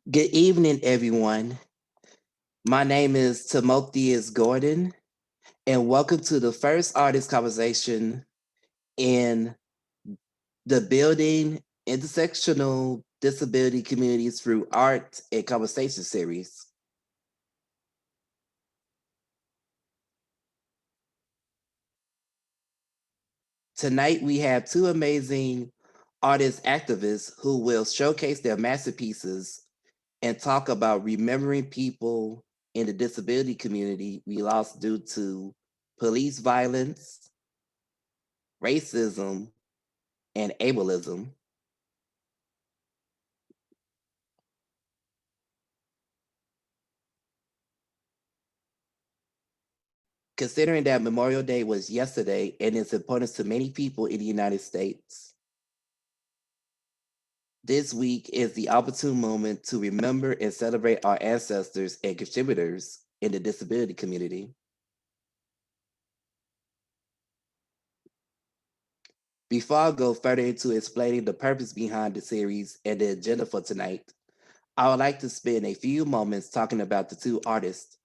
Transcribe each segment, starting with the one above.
Good evening, everyone. My name is Timotheus Gordon, and welcome to the first artist conversation in the Building Intersectional Disability Communities Through Art and Conversation series. Tonight, we have two amazing artist activists who will showcase their masterpieces and talk about remembering people in the disability community we lost due to police violence, racism, and ableism. Considering that Memorial Day was yesterday and its importance to many people in the United States, this week is the opportune moment to remember and celebrate our ancestors and contributors in the disability community. Before I go further into explaining the purpose behind the series and the agenda for tonight, I would like to spend a few moments talking about the two artists.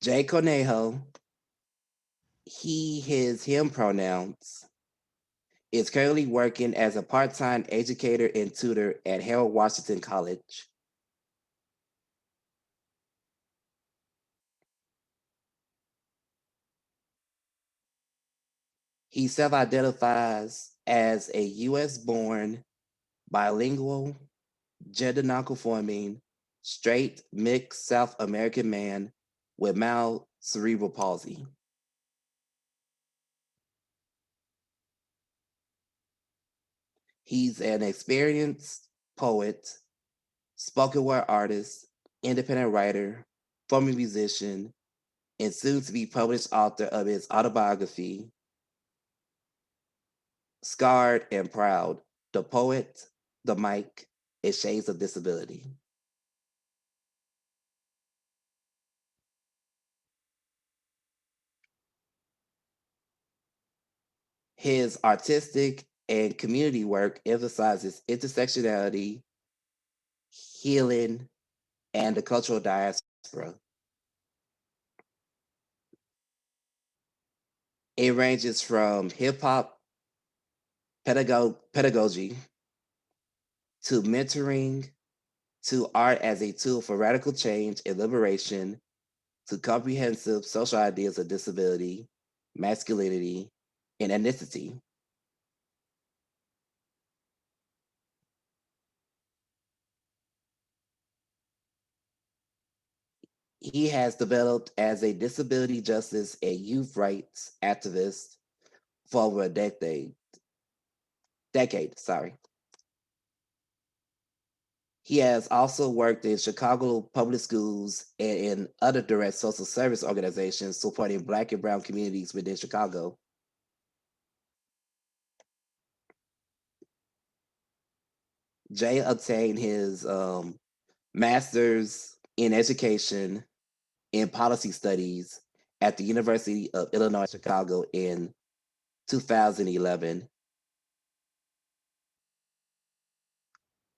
Jay Cornejo, he, his, him pronouns, is currently working as a part-time educator and tutor at Harold Washington College. He self-identifies as a US-born, bilingual, gender nonconforming, straight, mixed South American man with mild cerebral palsy. He's an experienced poet, spoken word artist, independent writer, former musician, and soon to be published author of his autobiography, Scarred and Proud, The Poet, The Mic, and Shades of Disability. His artistic and community work emphasizes intersectionality, healing, and the cultural diaspora. It ranges from hip hop pedagogy to mentoring to art as a tool for radical change and liberation to comprehensive social ideas of disability, masculinity, and ethnicity. He has developed as a disability justice and youth rights activist for over a decade, sorry. He has also worked in Chicago public schools and in other direct social service organizations supporting Black and Brown communities within Chicago. Jay obtained his master's in education and policy studies at the University of Illinois Chicago in 2011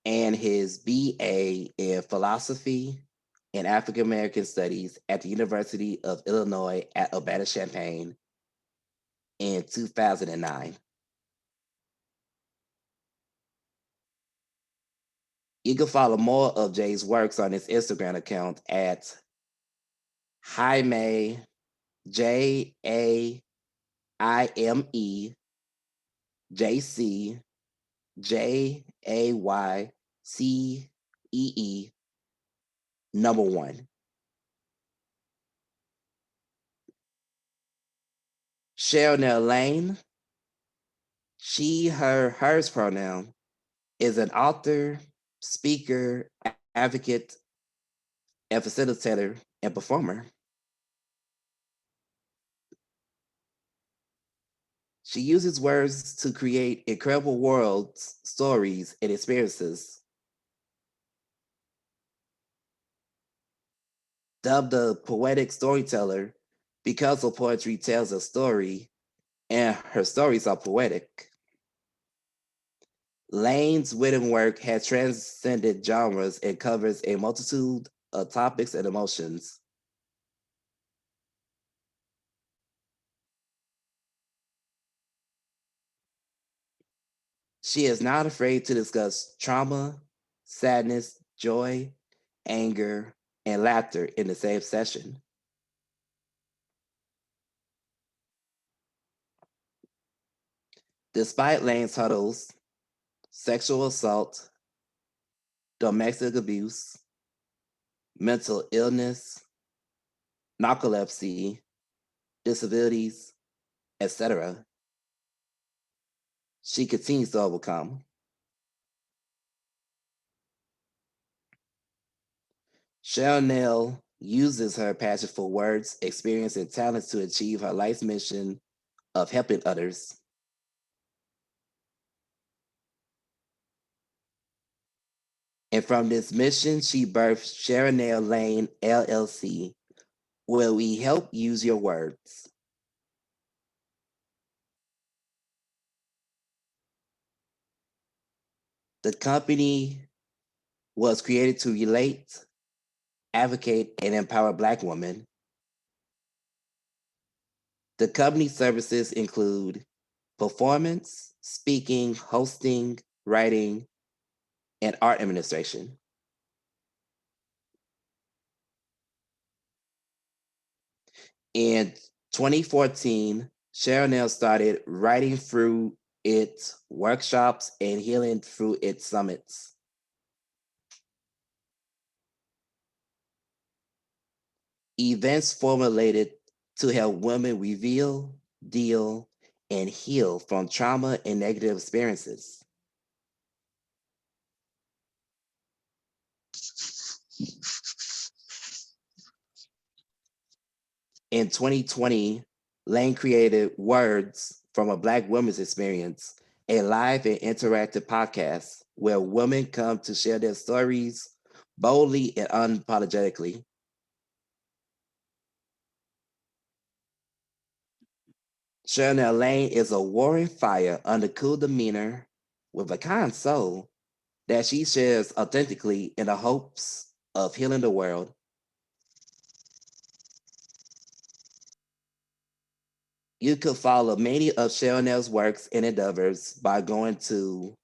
and his BA in philosophy and African American studies at the University of Illinois at Urbana-Champaign in 2009. You can follow more of Jay's works on his Instagram account at Jaime JAIMEJCEE1. Cherlnell Lane, she, her, hers pronoun, is an author, speaker, advocate, and facilitator and performer. She uses words to create incredible worlds, stories, and experiences. Dubbed the poetic storyteller because her poetry tells a story and her stories are poetic. Lane's written work has transcended genres and covers a multitude of topics and emotions. She is not afraid to discuss trauma, sadness, joy, anger, and laughter in the same session. Despite Lane's hurdles, sexual assault, domestic abuse, mental illness, narcolepsy, disabilities, etc., she continues to overcome. Cherlnell uses her passion for words, experience, and talents to achieve her life's mission of helping others. And from this mission, she birthed Cherlnell Lane LLC, where we help use your words. The company was created to relate, advocate, and empower Black women. The company services include performance, speaking, hosting, writing, and art administration. In 2014, Cherlnell started writing through its workshops and healing through its summits. Events formulated to help women reveal, deal, and heal from trauma and negative experiences. In 2020, Lane created Words from a Black Woman's Experience, a live and interactive podcast where women come to share their stories boldly and unapologetically. Cherlnell Lane is a warring fire under cool demeanor with a kind soul that she shares authentically in the hopes of healing the world. You could follow many of Cherlnell's works and endeavors by going to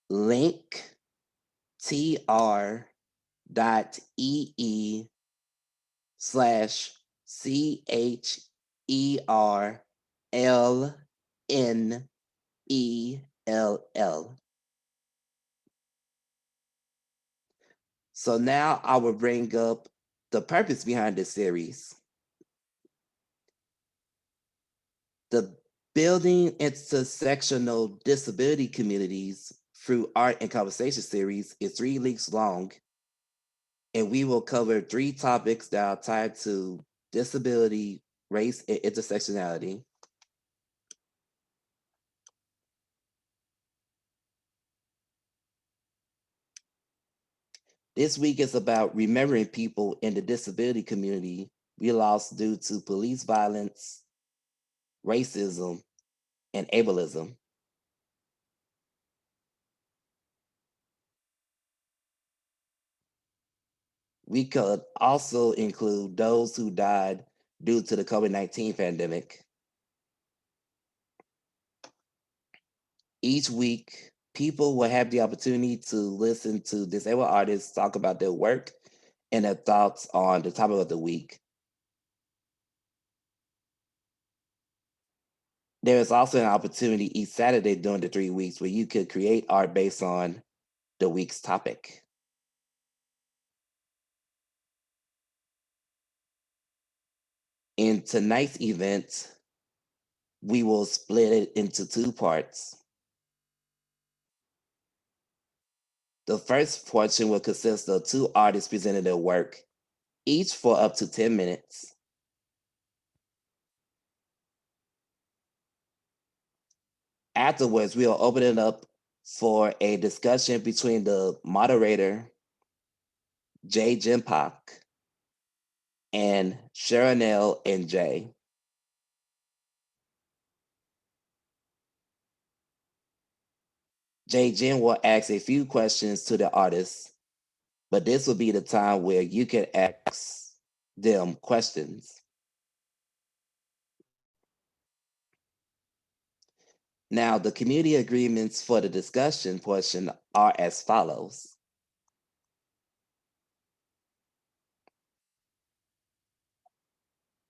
link.tr/CHERLNELL. So now I will bring up the purpose behind this series. The Building Intersectional Disability Communities through Art and Conversation series is 3 weeks long, and we will cover 3 topics that are tied to disability, race, and intersectionality. This week is about remembering people in the disability community we lost due to police violence, racism, and ableism. We could also include those who died due to the COVID-19 pandemic. Each week, people will have the opportunity to listen to disabled artists talk about their work and their thoughts on the topic of the week. There is also an opportunity each Saturday during the 3 weeks where you could create art based on the week's topic. In tonight's event, we will split it into 2 parts. The first portion will consist of 2 artists presenting their work, each for up to 10 minutes. Afterwards, we'll open it up for a discussion between the moderator, Jay Jimpak, and Cherlnell and Jay. Jen will ask a few questions to the artists, but this will be the time where you can ask them questions. Now, the community agreements for the discussion portion are as follows.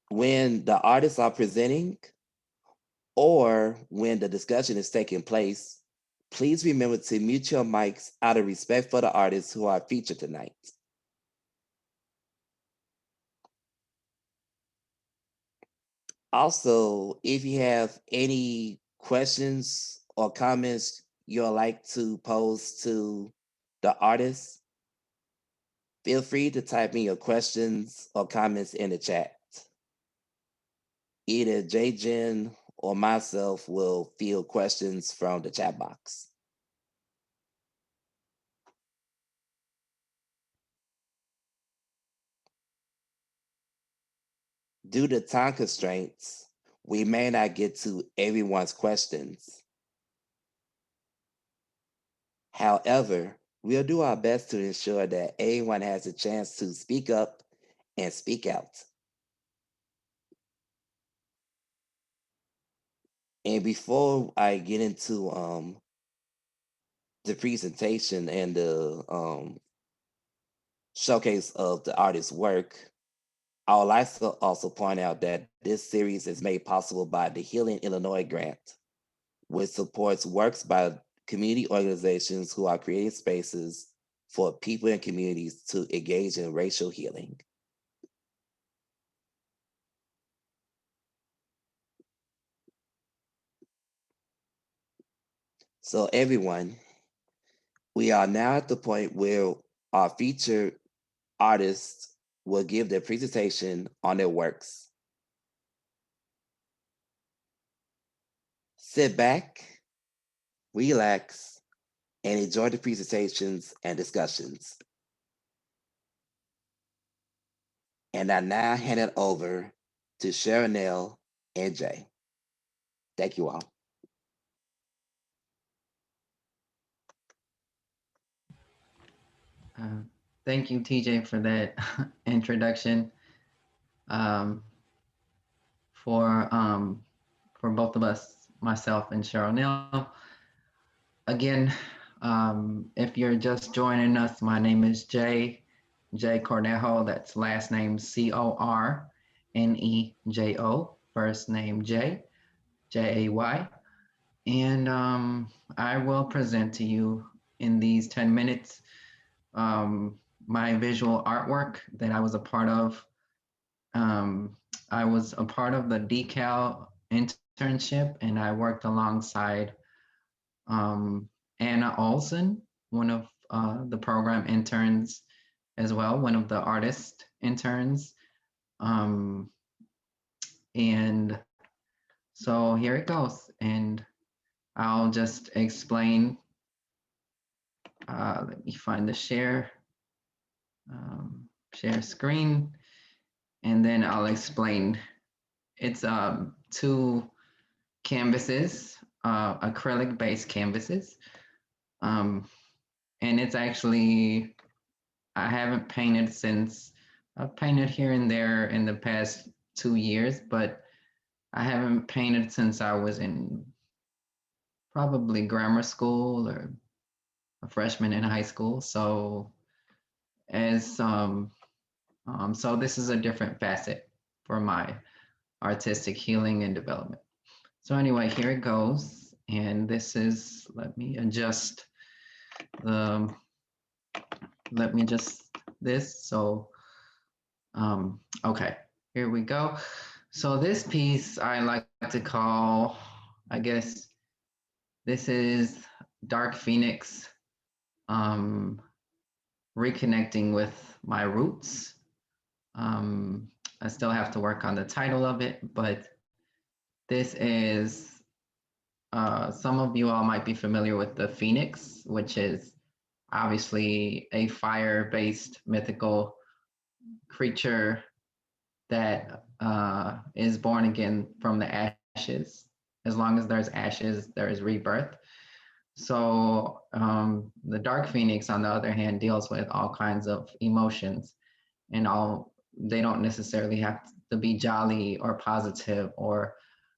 When the artists are presenting or when the discussion is taking place, please remember to mute your mics out of respect for the artists who are featured tonight. Also, if you have any questions or comments you'd like to pose to the artists, feel free to type in your questions or comments in the chat. Either Jen or myself will field questions from the chat box. Due to time constraints, we may not get to everyone's questions. However, we'll do our best to ensure that everyone has a chance to speak up and speak out. And before I get into the presentation and the showcase of the artist's work, I would like to also point out that this series is made possible by the Healing Illinois Grant, which supports works by community organizations who are creating spaces for people and communities to engage in racial healing. So everyone, we are now at the point where our featured artists will give their presentation on their works. Sit back, relax, and enjoy the presentations and discussions. And I now hand it over to Cherlnell and Jay. Thank you all. Thank you, TJ, for that introduction. Um, for both of us, myself and Cherlnell. Again, if you're just joining us, my name is Jay Cornejo. That's last name Cornejo, first name Jay. And I will present to you in these 10 minutes my visual artwork that I was a part of. I was a part of the decal internship, and I worked alongside Anna Olson, one of the program interns as well, one of the artist interns. And so here it goes. And I'll just explain. Let me find the share screen, and then I'll explain. It's two canvases, acrylic-based canvases. And it's actually, I haven't painted since, I've painted here and there in the past 2 years, but I haven't painted since I was in probably grammar school or a freshman in high school. So so this is a different facet for my artistic healing and development. So anyway, here it goes. And this is, let me adjust this. So, okay, here we go. So this piece I like to call, I guess, this is Dark Phoenix, reconnecting with my roots. I still have to work on the title of it, but this is, some of you all might be familiar with the Phoenix, which is obviously a fire-based mythical creature that is born again from the ashes. As long as there's ashes, there is rebirth. So the dark phoenix, on the other hand, deals with all kinds of emotions, and all they don't necessarily have to be jolly or positive or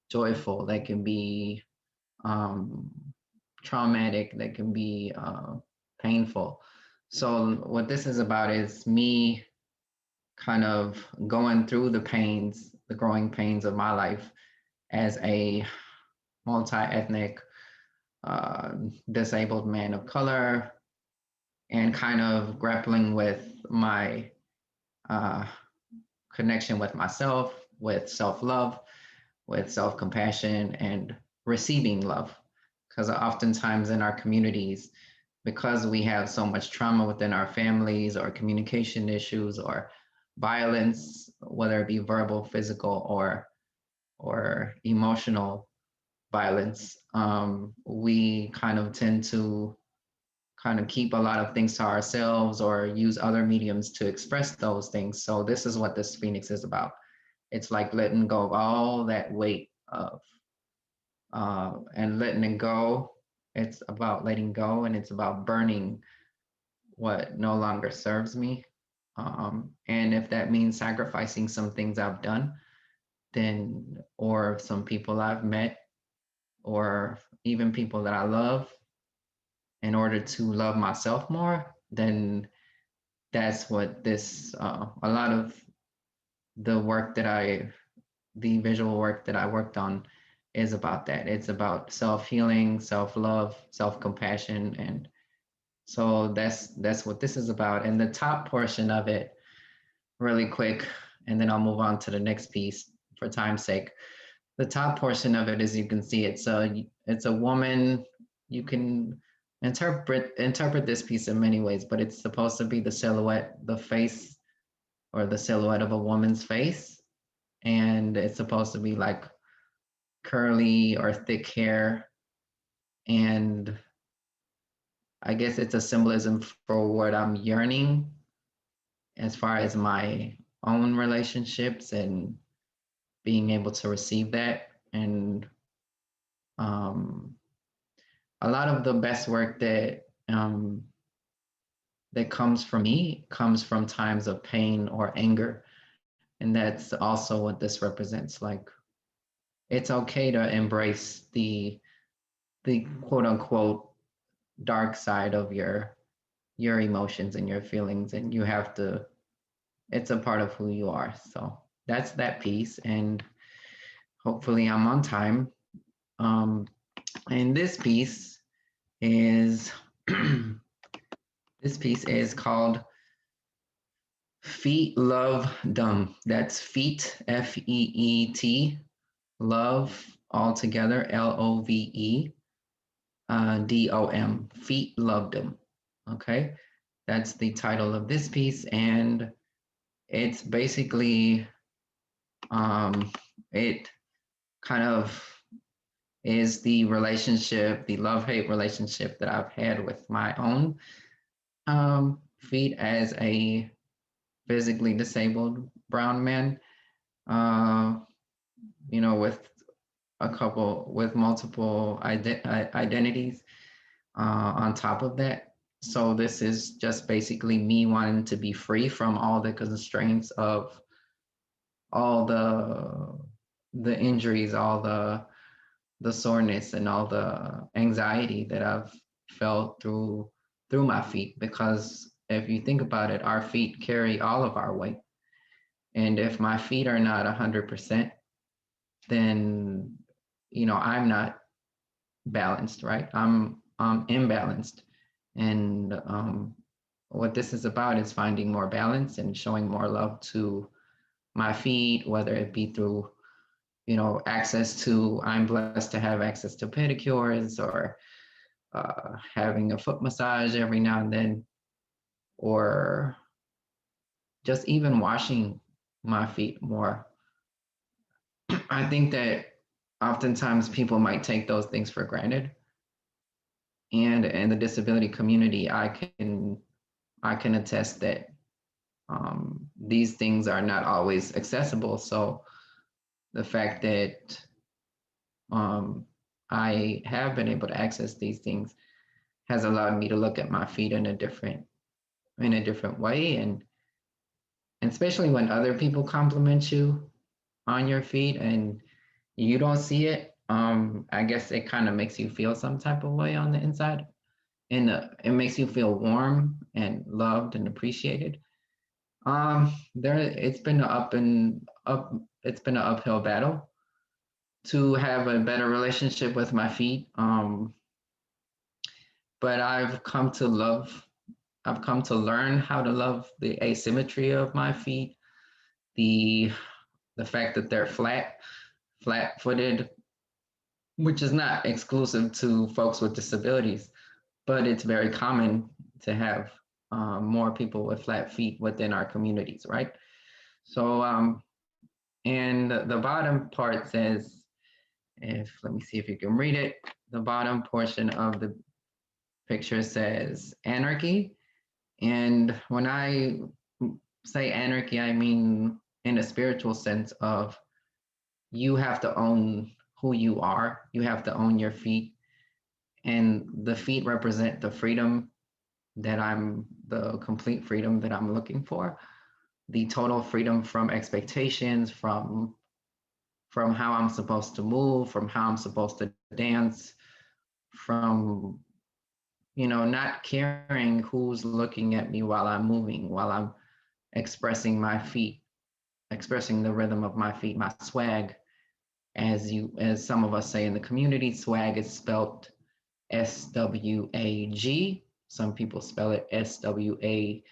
joyful. They can be um, traumatic. They can be painful. So what this is about is me kind of going through the pains, the growing pains of my life as a multi-ethnic, uh, disabled man of color, and kind of grappling with my uh, connection with myself, with self love, with self compassion, and receiving love. Because oftentimes in our communities, because we have so much trauma within our families or communication issues or violence, whether it be verbal, physical, or emotional violence, we kind of tend to kind of keep a lot of things to ourselves or use other mediums to express those things. So this is what this Phoenix is about. It's like letting go of all that weight of and letting it go. It's about letting go, and it's about burning what no longer serves me. And if that means sacrificing some things I've done, then or some people I've met, or even people that I love, in order to love myself more, then that's what this a lot of the work that the visual work that I worked on is about. That it's about self-healing, self-love, self-compassion, and so that's what this is about. And the top portion of it, really quick, and then I'll move on to the next piece for time's sake. The top portion of it, as you can see, it's a woman. You can interpret this piece in many ways, but it's supposed to be the silhouette, the face, or the silhouette of a woman's face, and it's supposed to be like curly or thick hair, and I guess it's a symbolism for what I'm yearning as far as my own relationships and being able to receive that. And um, a lot of the best work that comes from me comes from times of pain or anger, and that's also what this represents. Like, it's okay to embrace the quote unquote dark side of your emotions and your feelings, and you have to, it's a part of who you are. So that's that piece, and hopefully I'm on time. um and is this piece is called Feet Love Dumb. That's feet, Feet, love all together, Love Dom. Feet Love Dumb. Okay, that's the title of this piece, and it's basically it kind of is the relationship, the love hate relationship that I've had with my own feet as a physically disabled brown man, uh, with with multiple identities on top of that. So this is just basically me wanting to be free from all the constraints of all the injuries, all the soreness, and all the anxiety that I've felt through my feet. Because if you think about it, our feet carry all of our weight, and if my feet are not 100%, then I'm not balanced, right? I'm imbalanced, and what this is about is finding more balance and showing more love to my feet, whether it be through access to, I'm blessed to have access to pedicures, or having a foot massage every now and then, or just even washing my feet more. I think that oftentimes people might take those things for granted. And in the disability community, I can attest that these things are not always accessible. So the fact that um, I have been able to access these things has allowed me to look at my feet in a different way, and especially when other people compliment you on your feet and you don't see it. I guess it kind of makes you feel some type of way on the inside, and it makes you feel warm and loved and appreciated. There, it's been an it's been an uphill battle to have a better relationship with my feet. But I've come to learn how to love the asymmetry of my feet, the the fact that they're flat-footed, which is not exclusive to folks with disabilities, but it's very common to have more people with flat feet within our communities, right? So, and the bottom part says, if let me see if you can read it. The bottom portion of the picture says anarchy. And when I say anarchy, I mean in a spiritual sense of you have to own who you are, you have to own your feet. And the feet represent the freedom the complete freedom that I'm looking for, the total freedom from expectations, from how I'm supposed to move, from how I'm supposed to dance, from not caring who's looking at me while I'm moving, while I'm expressing my feet, expressing the rhythm of my feet, my swag, as some of us say in the community. Swag is spelled SWAG. Some people spell it SWAGG,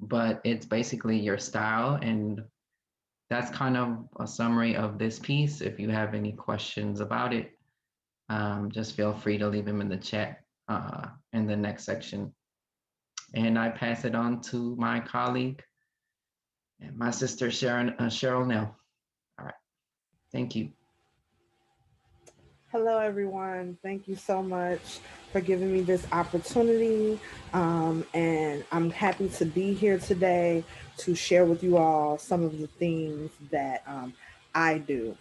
but it's basically your style. And that's kind of a summary of this piece. If you have any questions about it, just feel free to leave them in the chat in the next section. And I pass it on to my colleague and my sister, Cherlnell. All right, thank you. Hello, everyone. Thank you so much for giving me this opportunity. And I'm happy to be here today to share with you all some of the things that I do.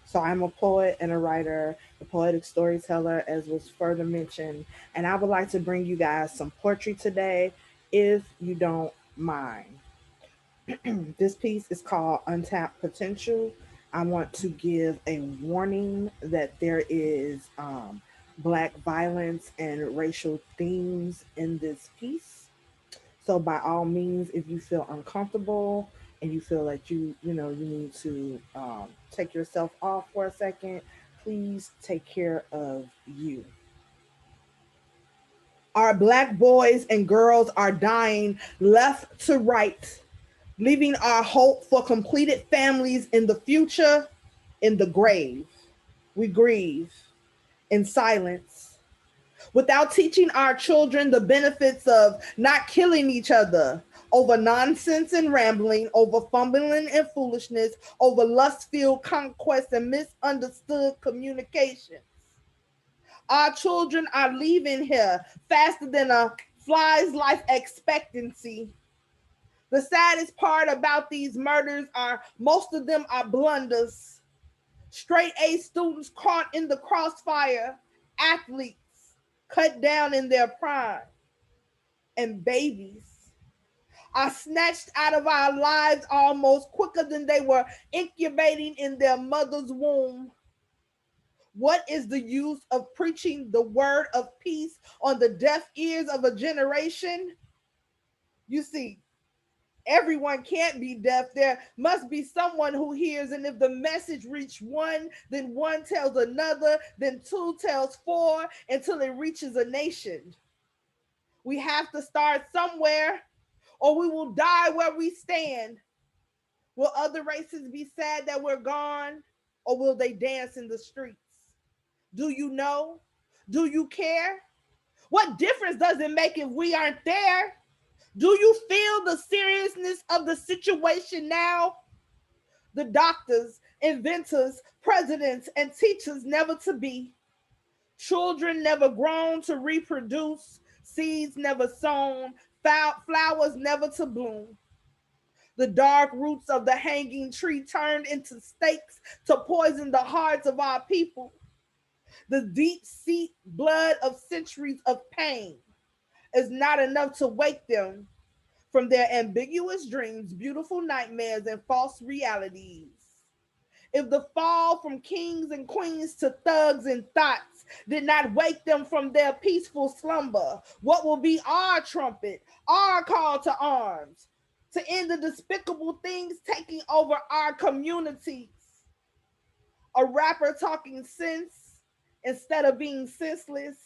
So, I'm a poet and a writer, a poetic storyteller, as was further mentioned. And I would like to bring you guys some poetry today, if you don't mind. This piece is called Untapped Potential. I want to give a warning that there is black violence and racial themes in this piece. So by all means, if you feel uncomfortable and you feel like you need to take yourself off for a second, please take care of you. Our black boys and girls are dying left to right, leaving our hope for completed families in the future in the grave. We grieve in silence without teaching our children the benefits of not killing each other over nonsense and rambling, over fumbling and foolishness, over lust filled conquest and misunderstood communications. Our children are leaving here faster than a fly's life expectancy. The saddest part about these murders are most of them are blunders. Straight A students caught in the crossfire, athletes cut down in their prime, and babies are snatched out of our lives almost quicker than they were incubating in their mother's womb. What is the use of preaching the word of peace on the deaf ears of a generation? You see, everyone can't be deaf. There must be someone who hears, and if the message reaches one, then one tells another, then two tells four, until it reaches a nation. We have to start somewhere, or we will die where we stand. Will other races be sad that we're gone, or will they dance in the streets? Do you know? Do you care? What difference does it make if we aren't there? Do you feel the seriousness of the situation now? The doctors, inventors, presidents, and teachers never to be. Children never grown to reproduce. Seeds never sown. Flowers never to bloom. The dark roots of the hanging tree turned into stakes to poison the hearts of our people. The deep seat blood of centuries of pain is not enough to wake them from their ambiguous dreams, beautiful nightmares, and false realities. If the fall from kings and queens to thugs and thoughts did not wake them from their peaceful slumber, what will be our trumpet, our call to arms, to end the despicable things taking over our communities? A rapper talking sense instead of being senseless,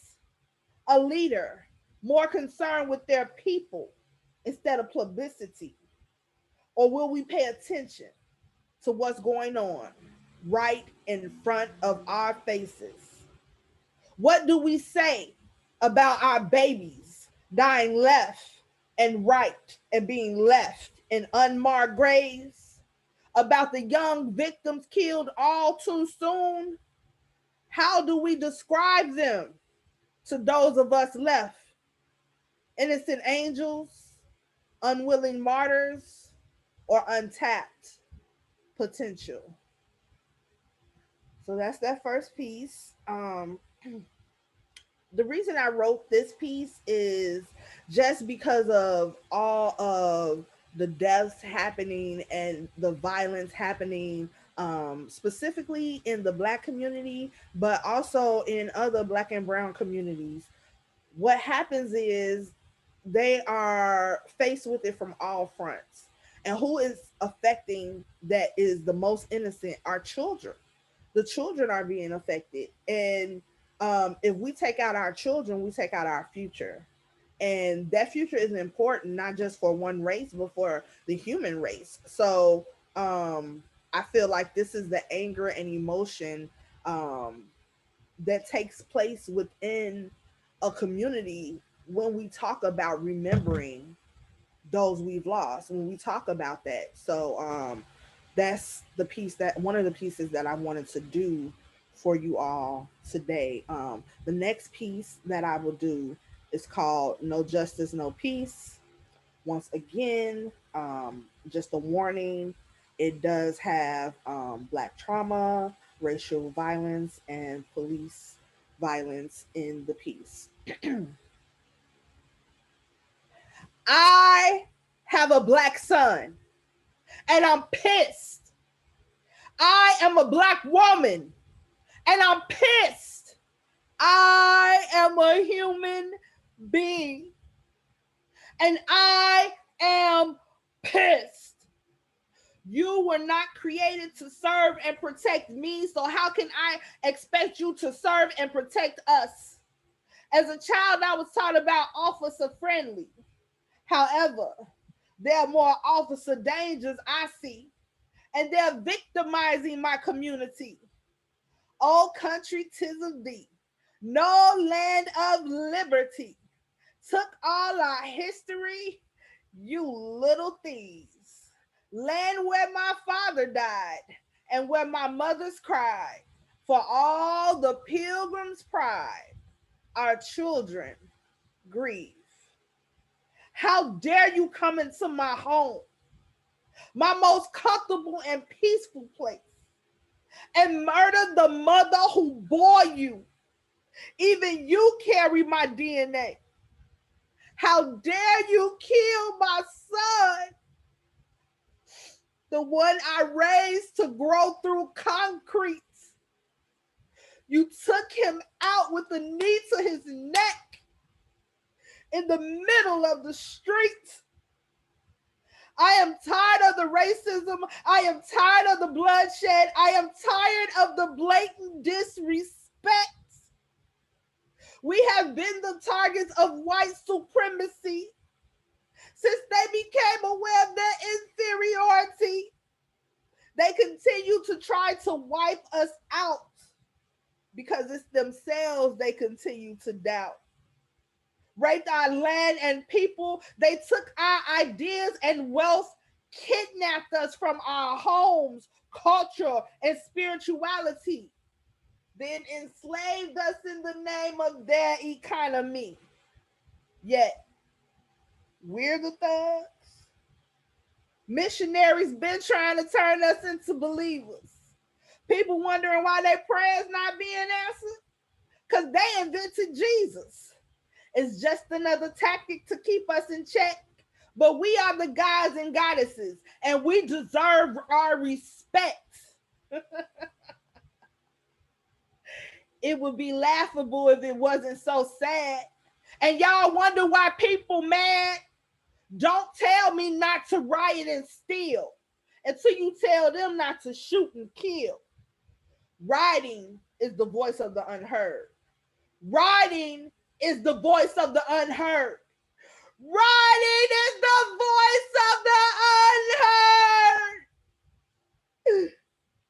a leader more concerned with their people instead of publicity? Or will we pay attention to what's going on right in front of our faces? What do we say about our babies dying left and right and being left in unmarked graves? About the young victims killed all too soon? How do we describe them to those of us left? Innocent angels, unwilling martyrs, or untapped potential? So that's that first piece. The reason I wrote this piece is just because of all of the deaths happening and the violence happening, specifically in the Black community, but also in other Black and Brown communities. What happens is they are faced with it from all fronts. And who is affecting that is the most innocent? Our children. The children are being affected. And if we take out our children, we take out our future. And that future is important, not just for one race, but for the human race. So I feel like this is the anger and emotion um, that takes place within a community when we talk about remembering those we've lost, when we talk about that. So that's the piece, that one of the pieces that I wanted to do for you all today. The next piece that I will do is called No Justice, No Peace. Once again, just a warning, it does have Black trauma, racial violence, and police violence in the piece. I have a Black son and I'm pissed. I am a Black woman and I'm pissed. I am a human being and I am pissed. You were not created to serve and protect me, so how can I expect you to serve and protect us? As a child, I was taught about officer friendly. However, there are more officer dangers I see, and they're victimizing my community. Oh, country, 'tis of thee, no land of liberty. Took all our history, you little thieves. Land where my father died and where my mothers cried. For all the pilgrim's pride, our children grieve. How dare you come into my home, my most comfortable and peaceful place, and murder the mother who bore you? Even you carry my DNA. How dare you kill my son, the one I raised to grow through concrete? You took him out with a knee to his neck in the middle of the street. I am tired of the racism. I am tired of the bloodshed. I am tired of the blatant disrespect. We have been the targets of white supremacy since they became aware of their inferiority. They continue to try to wipe us out because it's themselves they continue to doubt. Raped our land and people. They took our ideas and wealth, kidnapped us from our homes, culture, and spirituality, then enslaved us in the name of their economy. Yet, we're the thugs. Missionaries been trying to turn us into believers. People wondering why their prayers not being answered. because they invented Jesus. It's just another tactic to keep us in check. But we are the gods and goddesses, and we deserve our respect. It would be laughable if it wasn't so sad. And y'all wonder why people mad? Don't tell me not to riot and steal until you tell them not to shoot and kill. Rioting is the voice of the unheard. Rioting is the voice of the unheard. Rioting is the voice of the unheard.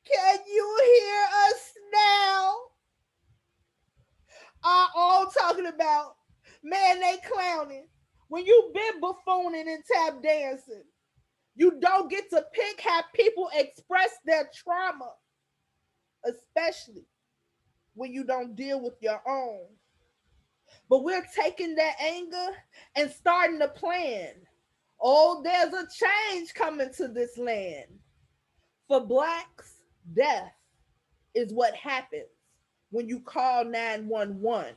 Can you hear us now? All talking about, man, they clowning. When you been buffooning and tap dancing, you don't get to pick how people express their trauma, especially when you don't deal with your own. But we're taking that anger and starting to plan. Oh, there's a change coming to this land. For Blacks, death is what happens when you call 911.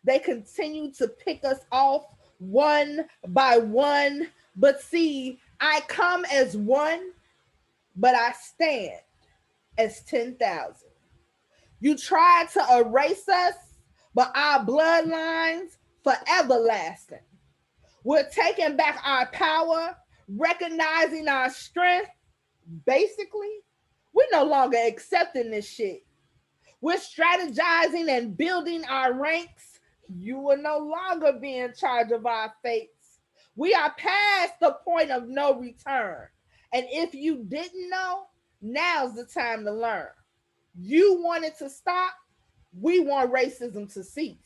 They continue to pick us off one by one. But see, I come as one, but I stand as 10,000. You try to erase us, but our bloodlines forever lasting. We're taking back our power, recognizing our strength. Basically, we're no longer accepting this shit. We're strategizing and building our ranks. You will no longer be in charge of our fates. We are past the point of no return. And if you didn't know, now's the time to learn. You want it to stop. We want racism to cease.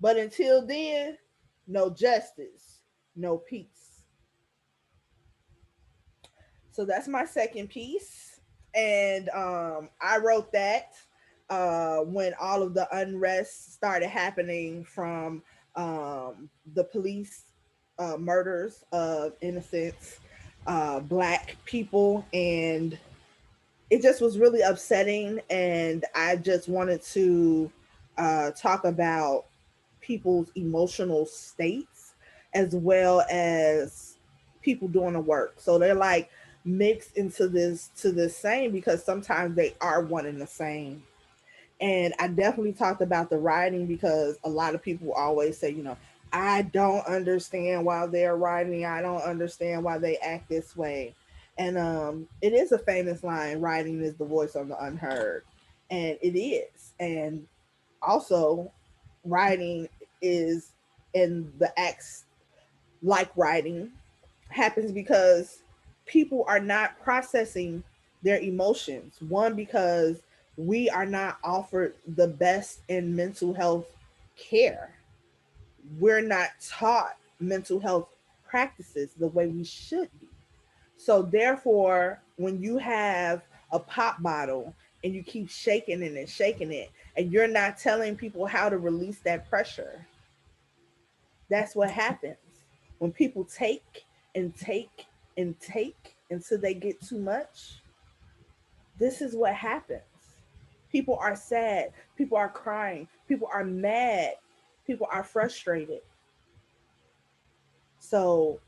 But until then, no justice, no peace. So that's my second piece. And I wrote that when all of the unrest started happening from the police murders of innocent Black people. And it just was really upsetting. And I just wanted to talk about people's emotional states as well as people doing the work. So they're like mixed into this to the same, because sometimes they are one and the same. And I definitely talked about the writing, because a lot of people always say, I don't understand why they're writing. I don't understand why they act this way. And it is a famous line, writing is the voice of the unheard. And it is. And also, writing is in the acts like writing happens because people are not processing their emotions. One, because we are not offered the best in mental health care. We're not taught mental health practices the way we should be. So therefore, when you have a pop bottle and you keep shaking it and shaking it, and you're not telling people how to release that pressure, that's what happens. When people take and take and take until they get too much, this is what happens. People are sad. People are crying. People are mad. People are frustrated. So,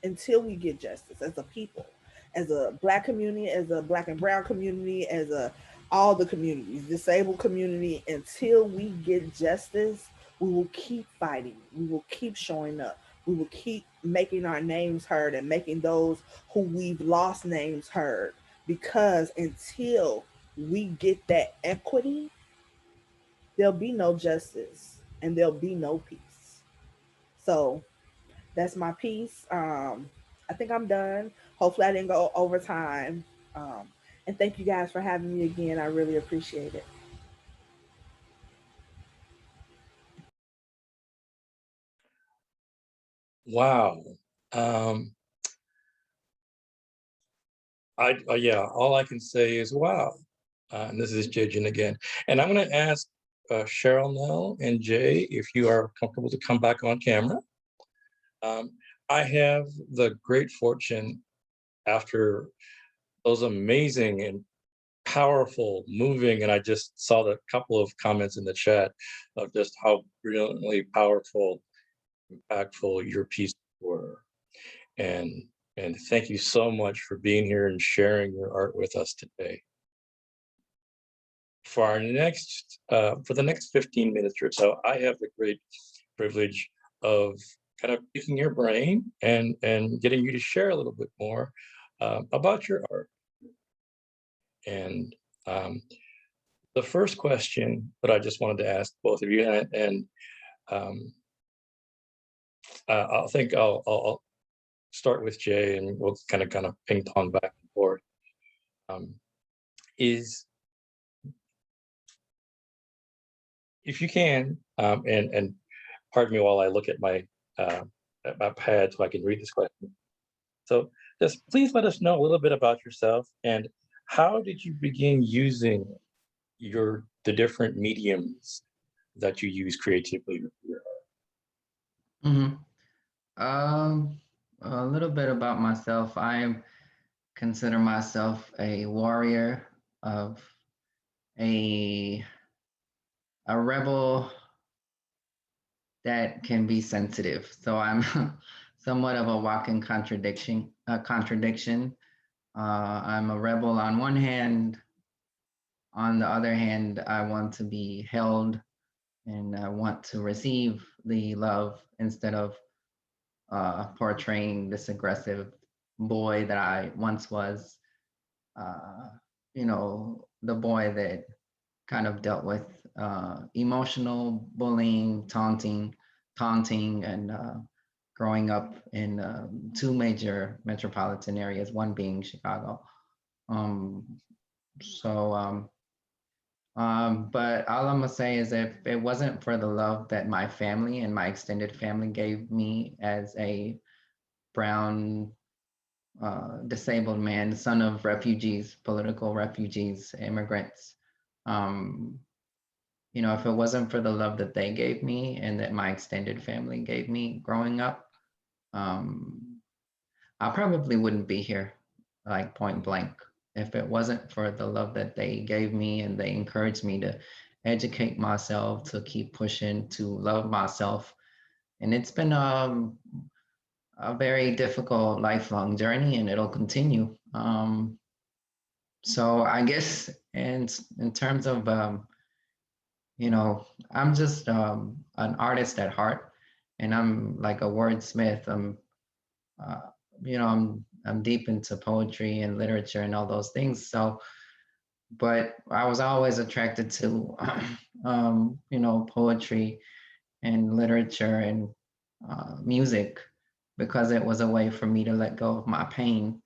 until we get justice as a people, as a Black community, as a Black and brown community, as a all the communities, disabled community, until we get justice, we will keep fighting. We will keep showing up. We will keep making our names heard and making those who we've lost names heard. Because until we get that equity, there'll be no justice and there'll be no peace. So that's my piece. I think I'm done. Hopefully I didn't go over time. And thank you guys for having me again. I really appreciate it. Wow. Yeah, all I can say is wow. And this is Jejin again. And I'm going to ask Cherlnell and Jay if you are comfortable to come back on camera. I have the great fortune, after those amazing and powerful, moving, and I just saw the couple of comments in the chat of just how brilliantly powerful, impactful your pieces were. And thank you so much for being here and sharing your art with us today. For our next, for the next 15 minutes or so, I have the great privilege of kind of picking your brain and getting you to share a little bit more about your art. And the first question that I just wanted to ask both of you, and I think I'll start with Jay, and we'll kind of ping pong back and forth. Is if you can, and pardon me while I look at my pad so I can read this question. So just please let us know a little bit about yourself and how did you begin using the different mediums that you use creatively with your art? Mm-hmm. A little bit about myself. I consider myself a warrior of a rebel that can be sensitive. So I'm somewhat of a walking contradiction. I'm a rebel on one hand. On the other hand, I want to be held and I want to receive the love instead of portraying this aggressive boy that I once was. You know, the boy that kind of dealt with emotional bullying, taunting, and growing up in two major metropolitan areas, one being Chicago. But all I'm gonna say is if it wasn't for the love that my family and my extended family gave me as a brown disabled man, son of refugees, political refugees, immigrants, you know, if it wasn't for the love that they gave me and that my extended family gave me growing up, I probably wouldn't be here, like point blank. If it wasn't for the love that they gave me and they encouraged me to educate myself, to keep pushing, to love myself. And it's been a very difficult lifelong journey and it'll continue. So I guess in terms of, you know, I'm just an artist at heart and I'm like a wordsmith. Uh, you know, I'm deep into poetry and literature and all those things. So, but I was always attracted to, you know, poetry and literature and music because it was a way for me to let go of my pain.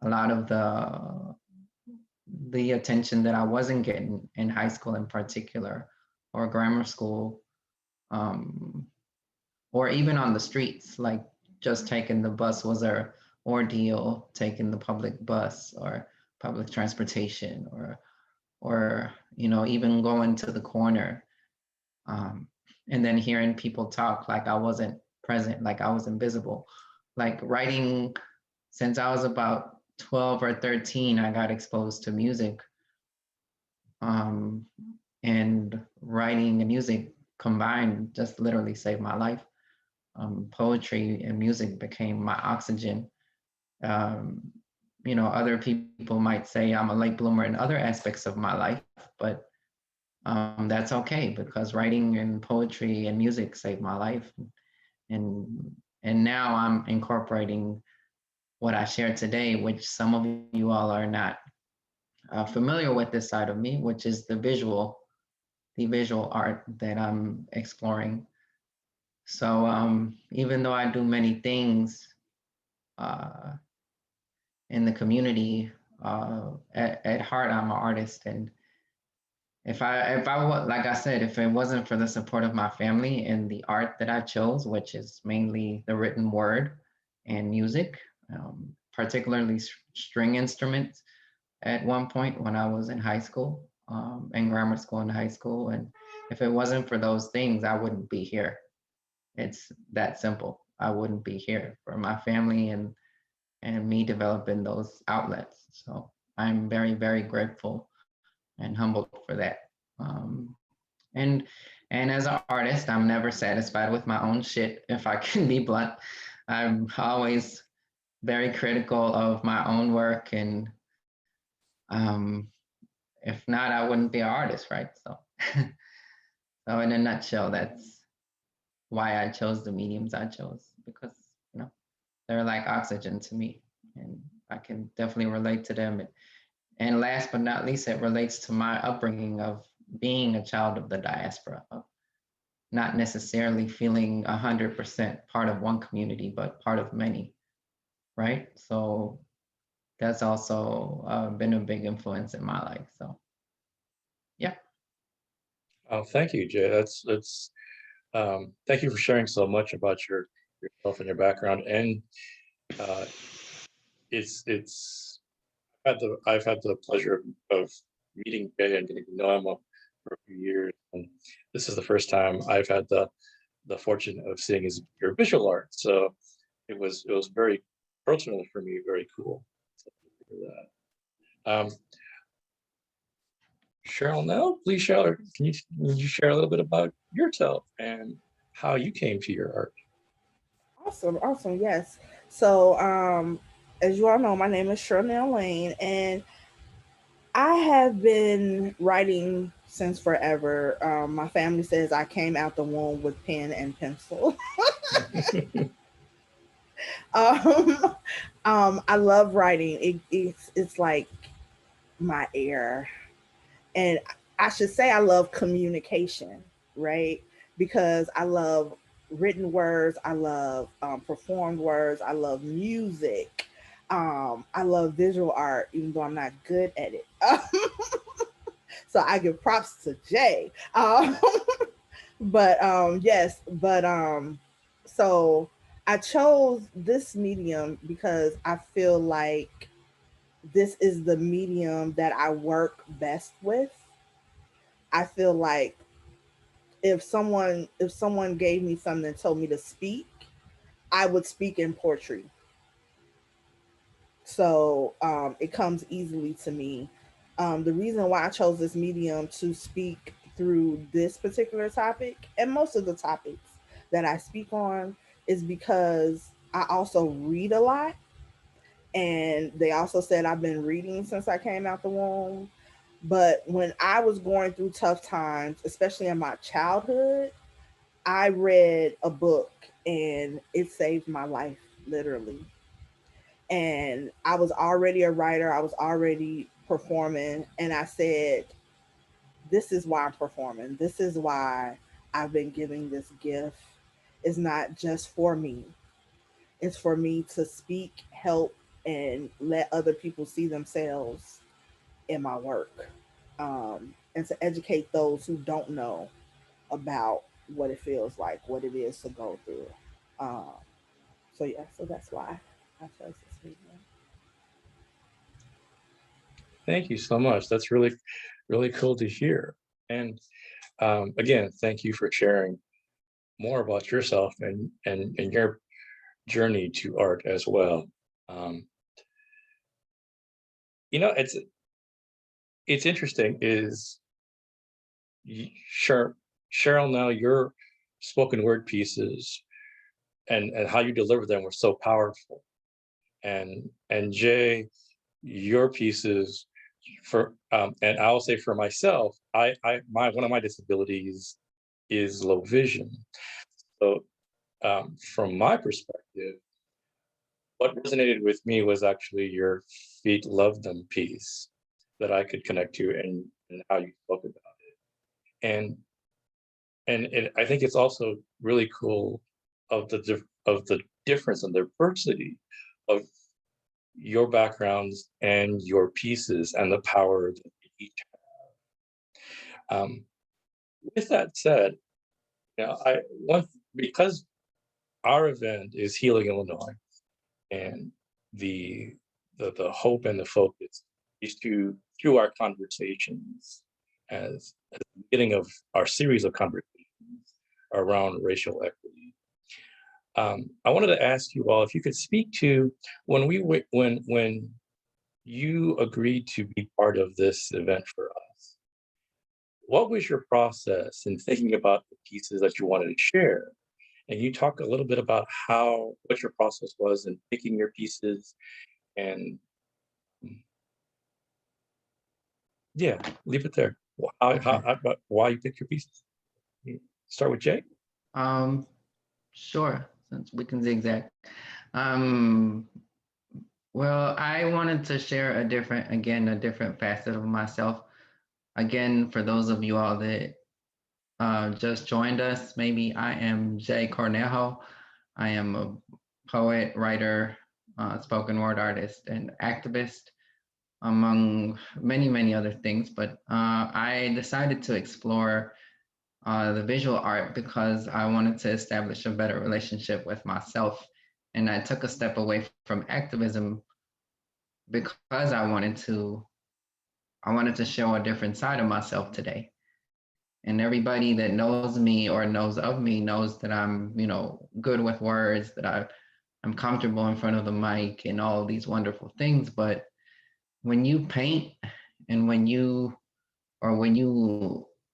A lot of the attention that I wasn't getting in high school in particular, or grammar school, or even on the streets, like just taking the bus was a ordeal, taking the public bus or public transportation, or you know, even going to the corner, and then hearing people talk like I wasn't present, like I was invisible. Like writing, since I was about 12 or 13, I got exposed to music, and writing and music combined just literally saved my life. Poetry and music became my oxygen. Um, you know, other people might say I'm a late bloomer in other aspects of my life, but that's okay because writing and poetry and music saved my life. And now I'm incorporating what I shared today, which some of you all are not familiar with this side of me, which is the visual art that I'm exploring. So even though I do many things in the community, at heart, I'm an artist. And if I like I said, if it wasn't for the support of my family and the art that I chose, which is mainly the written word and music, particularly string instruments, at one point when I was in high school, in grammar school and high school. And if it wasn't for those things, I wouldn't be here. It's that simple. I wouldn't be here for my family and me developing those outlets. So I'm very, very grateful and humbled for that. And as an artist, I'm never satisfied with my own shit, if I can be blunt. I'm always very critical of my own work, and if not, I wouldn't be an artist, right? So, so in a nutshell, that's why I chose the mediums I chose, because they're like oxygen to me, and I can definitely relate to them. And last but not least, it relates to my upbringing of being a child of the diaspora, of not necessarily feeling 100% part of one community, but part of many, right? So that's also been a big influence in my life. So, yeah. Oh, thank you, Jay. That's thank you for sharing so much about yourself and your background. And it's I've had the pleasure of meeting Jay and getting to know him for a few years, and this is the first time I've had the fortune of seeing your visual art. So it was very personally for me, very cool. So for that. Cherlnell, please share. Can you share a little bit about yourself and how you came to your art? Awesome. Yes. So, as you all know, my name is Cherlnell Lane, and I have been writing since forever. My family says I came out the womb with pen and pencil. um, I love writing. It's like my air, and I should say I love communication, right? Because I love written words, I love performed words, I love music, I love visual art, even though I'm not good at it. So I give props to Jay. But yes, but so I chose this medium because I feel like this is the medium that I work best with. I feel like if someone gave me something and told me to speak, I would speak in poetry. So it comes easily to me. The reason why I chose this medium to speak through this particular topic and most of the topics that I speak on is because I also read a lot. And they also said I've been reading since I came out the womb. But when I was going through tough times, especially in my childhood, I read a book and it saved my life, literally. And I was already a writer, I was already performing, and I said, this is why I'm performing. This is why I've been giving this gift. It's not just for me, it's for me to speak, help, and let other people see themselves in my work, and to educate those who don't know about what it feels like, what it is to go through. Um, so yeah, so that's why I chose this medium. Thank you so much. That's really cool to hear. And again, thank you for sharing more about yourself and your journey to art as well. Um, it's interesting is sure Cheryl, now your spoken word pieces and how you deliver them were so powerful. And Jay, your pieces for and I'll say for myself, my one of my disabilities is low vision. So from my perspective, what resonated with me was actually your feet love them piece that I could connect to and how you spoke about it. And I think it's also really cool of of the difference and diversity of your backgrounds and your pieces and the power that they each have. With that said, I want because our event is Healing Illinois, and the the hope and the focus is to through our conversations as the beginning of our series of conversations around racial equity. I wanted to ask you all if you could speak to when you agreed to be part of this event for us. What was your process in thinking about the pieces that you wanted to share? And you talk a little bit about what your process was in picking your pieces, and yeah, leave it there. Why you pick your pieces? Start with Jay. Sure, since we can zigzag. Um, well, I wanted to share a different facet of myself. Again, for those of you all that just joined us, maybe I am Jay Cornejo. I am a poet, writer, spoken word artist, and activist, among many, many other things. But I decided to explore the visual art because I wanted to establish a better relationship with myself. And I took a step away from activism because I wanted to show a different side of myself today. And everybody that knows me or knows of me knows that I'm, good with words, that I'm comfortable in front of the mic and all these wonderful things. But when you paint and when you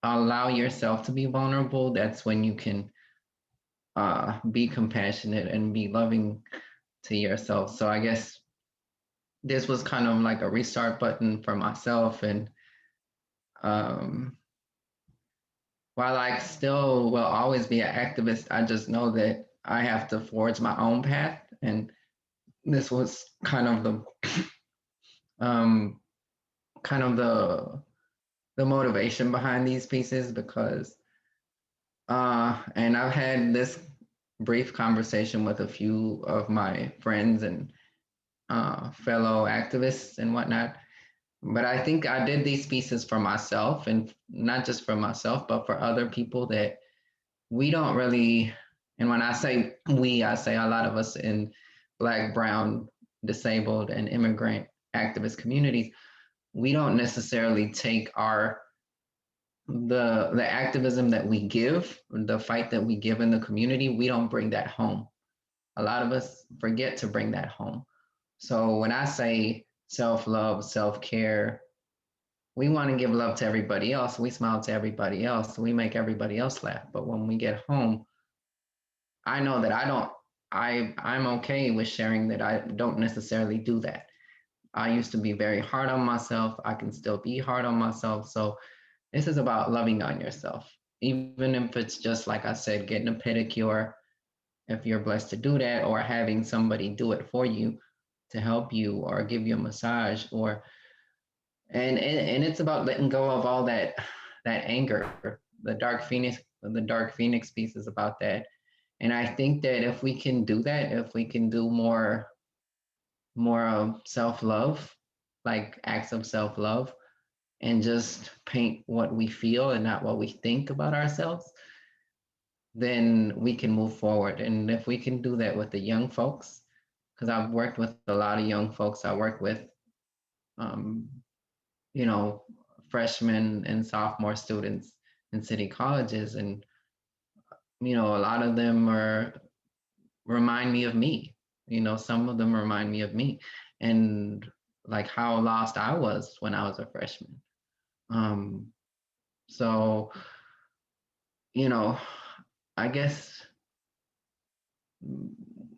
allow yourself to be vulnerable, that's when you can be compassionate and be loving to yourself. So I guess this was kind of like a restart button for myself. And um, while I still will always be an activist, I just know that I have to forge my own path. And this was kind of um, the motivation behind these pieces, because and I've had this brief conversation with a few of my friends and fellow activists and whatnot. But I think I did these pieces for myself, and not just for myself, but for other people that we don't really, and when I say we, I say a lot of us in Black, Brown, disabled, and immigrant activist communities, we don't necessarily take the activism that we give, the fight that we give in the community, we don't bring that home. A lot of us forget to bring that home. So when I say self-love, self-care, we want to give love to everybody else. We smile to everybody else. We make everybody else laugh. But when we get home, I know that I'm okay with sharing that I don't necessarily do that. I used to be very hard on myself. I can still be hard on myself. So this is about loving on yourself. Even if it's just, like I said, getting a pedicure, if you're blessed to do that, or having somebody do it for you to help you or give you a massage, or and it's about letting go of all that anger. The dark phoenix piece is about that. And I think that if we can do that, if we can do more of self-love, like acts of self-love, and just paint what we feel and not what we think about ourselves, then we can move forward. And if we can do that with the young folks, because I've worked with a lot of young folks, I work with, um, you know, freshmen and sophomore students in city colleges, and a lot of them remind me of me. Some of them remind me of me, and like how lost I was when I was a freshman. Um, so, I guess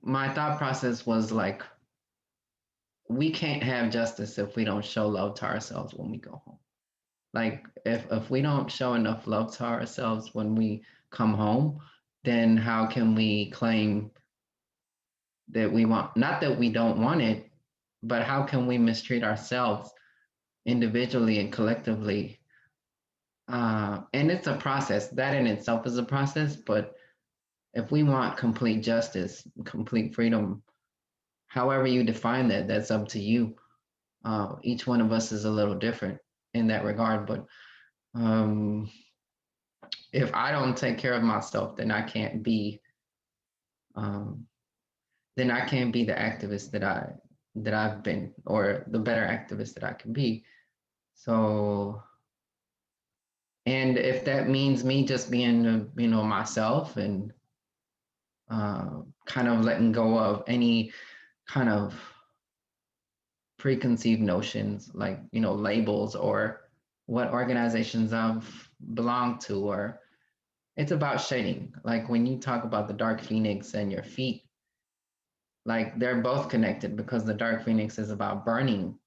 my thought process was like, we can't have justice if we don't show love to ourselves when we go home. Like if we don't show enough love to ourselves when we come home, then how can we claim that we want, not that we don't want it, but how can we mistreat ourselves individually and collectively? And it's a process. That in itself is a process, but if we want complete justice, complete freedom, however you define that, that's up to you. Each one of us is a little different in that regard, but um, if I don't take care of myself, then I can't be um, the activist that I've been, or the better activist that I can be. So, and if that means me just being, myself, and kind of letting go of any kind of preconceived notions, like, you know, labels or what organizations I've belonged to, or it's about shedding. Like when you talk about the dark phoenix and your feet, like they're both connected, because the dark phoenix is about burning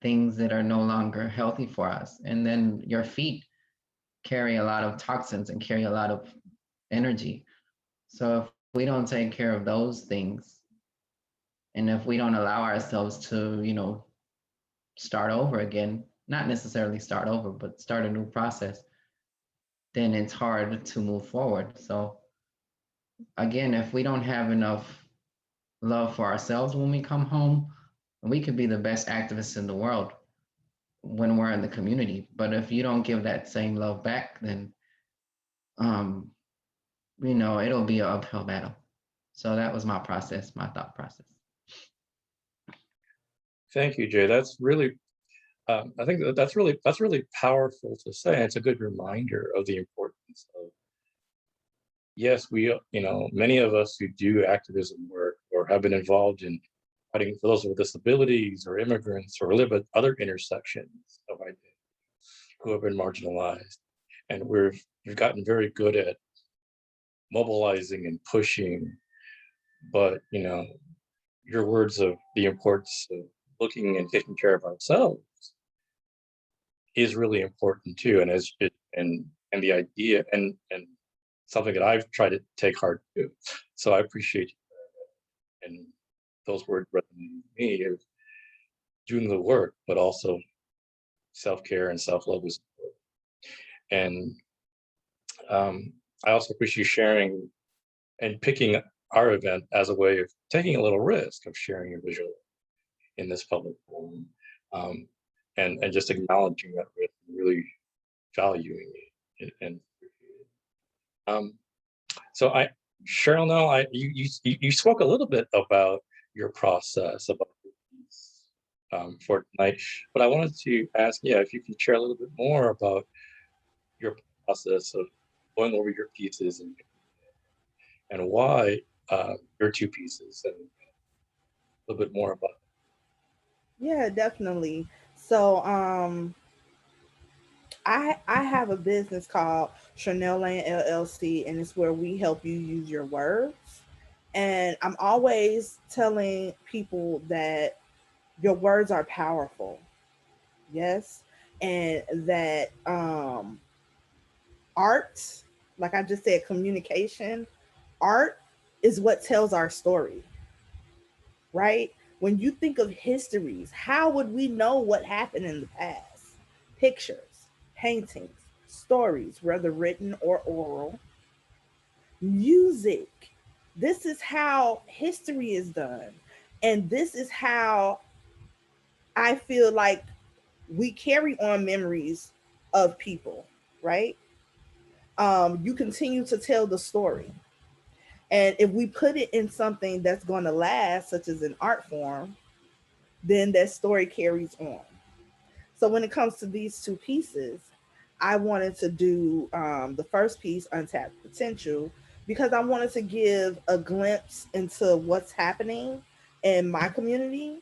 things that are no longer healthy for us. And then your feet carry a lot of toxins and carry a lot of energy. So if we don't take care of those things, and if we don't allow ourselves to, you know, start over again, not necessarily start over, but start a new process, then it's hard to move forward. So again, if we don't have enough love for ourselves when we come home, we could be the best activists in the world when we're in the community. But if you don't give that same love back, then you know, it'll be an uphill battle. So that was my process, my thought process. Thank you, Jay. That's really, I think that's really powerful to say. It's a good reminder of the importance of, yes, we, you know, many of us who do activism work or have been involved in fighting for those with disabilities or immigrants or live at other intersections of identity who have been marginalized. And we've gotten very good at mobilizing and pushing, but, you know, your words of the importance of looking and taking care of ourselves is really important too. And as it, and the idea and something that I've tried to take heart to. So I appreciate you, and those words resonate with me of doing the work, but also self-care and self-love is important. And I also appreciate you sharing and picking our event as a way of taking a little risk of sharing your visual in this public forum, and just acknowledging that risk, really valuing it. And so Cherlnell, you spoke a little bit about your process about for tonight, but I wanted to ask, yeah, if you can share a little bit more about your process of going over your pieces and why your two pieces, and a little bit more about it. Yeah, definitely. So I have a business called Cherlnell LLC, and it's where we help you use your words. And I'm always telling people that your words are powerful. Yes. And that art, like I just said, communication, art is what tells our story, right? When you think of histories, how would we know what happened in the past? Pictures, paintings, stories, whether written or oral, music. This is how history is done. And this is how I feel like we carry on memories of people, right? You continue to tell the story. And if we put it in something that's going to last, such as an art form, then that story carries on. So when it comes to these two pieces, I wanted to do the first piece, Untapped Potential, because I wanted to give a glimpse into what's happening in my community.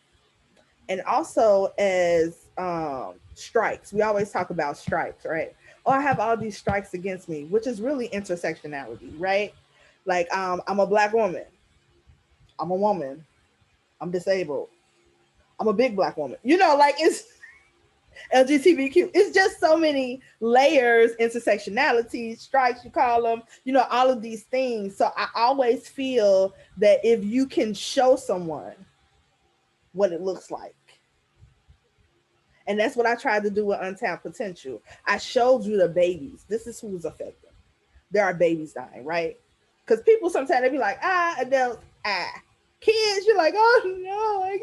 And also as strikes, we always talk about strikes, right? Oh, I have all these strikes against me, which is really intersectionality, right? Like I'm a Black woman, I'm a woman, I'm disabled, I'm a big Black woman. You know, like it's LGBTQ. It's just so many layers, intersectionality, strikes, you call them, you know, all of these things. So I always feel that if you can show someone what it looks like, and that's what I tried to do with Untapped Potential. I showed you the babies. This is who's affected. There are babies dying, right? Because people sometimes they be like, adults, kids. You're like, oh no,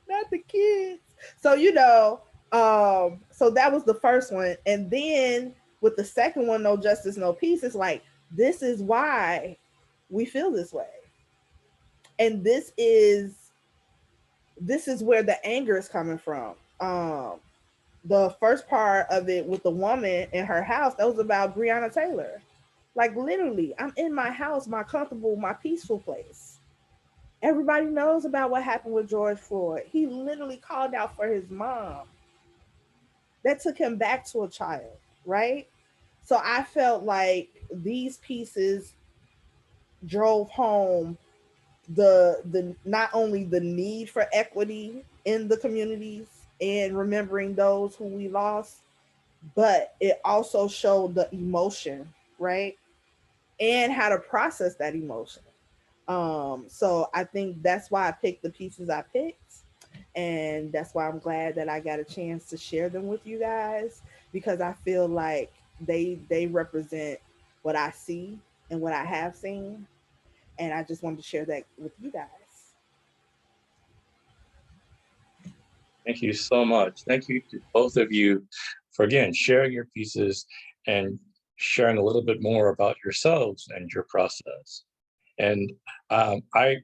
not the kids. So you know, so that was the first one, and then with the second one, No Justice, No Peace. It's like this is why we feel this way, and this is where the anger is coming from. The first part of it with the woman in her house, that was about Breonna Taylor. Like literally, I'm in my house, my comfortable, my peaceful place. Everybody knows about what happened with George Floyd. He literally called out for his mom. That took him back to a child, right? So I felt like these pieces drove home the not only the need for equity in the communities and remembering those who we lost, but it also showed the emotion, right? And how to process that emotion. So I think that's why I picked the pieces I picked. And that's why I'm glad that I got a chance to share them with you guys, because I feel like they represent what I see and what I have seen. And I just wanted to share that with you guys. Thank you so much. Thank you to both of you for, again, sharing your pieces and sharing a little bit more about yourselves and your process. And I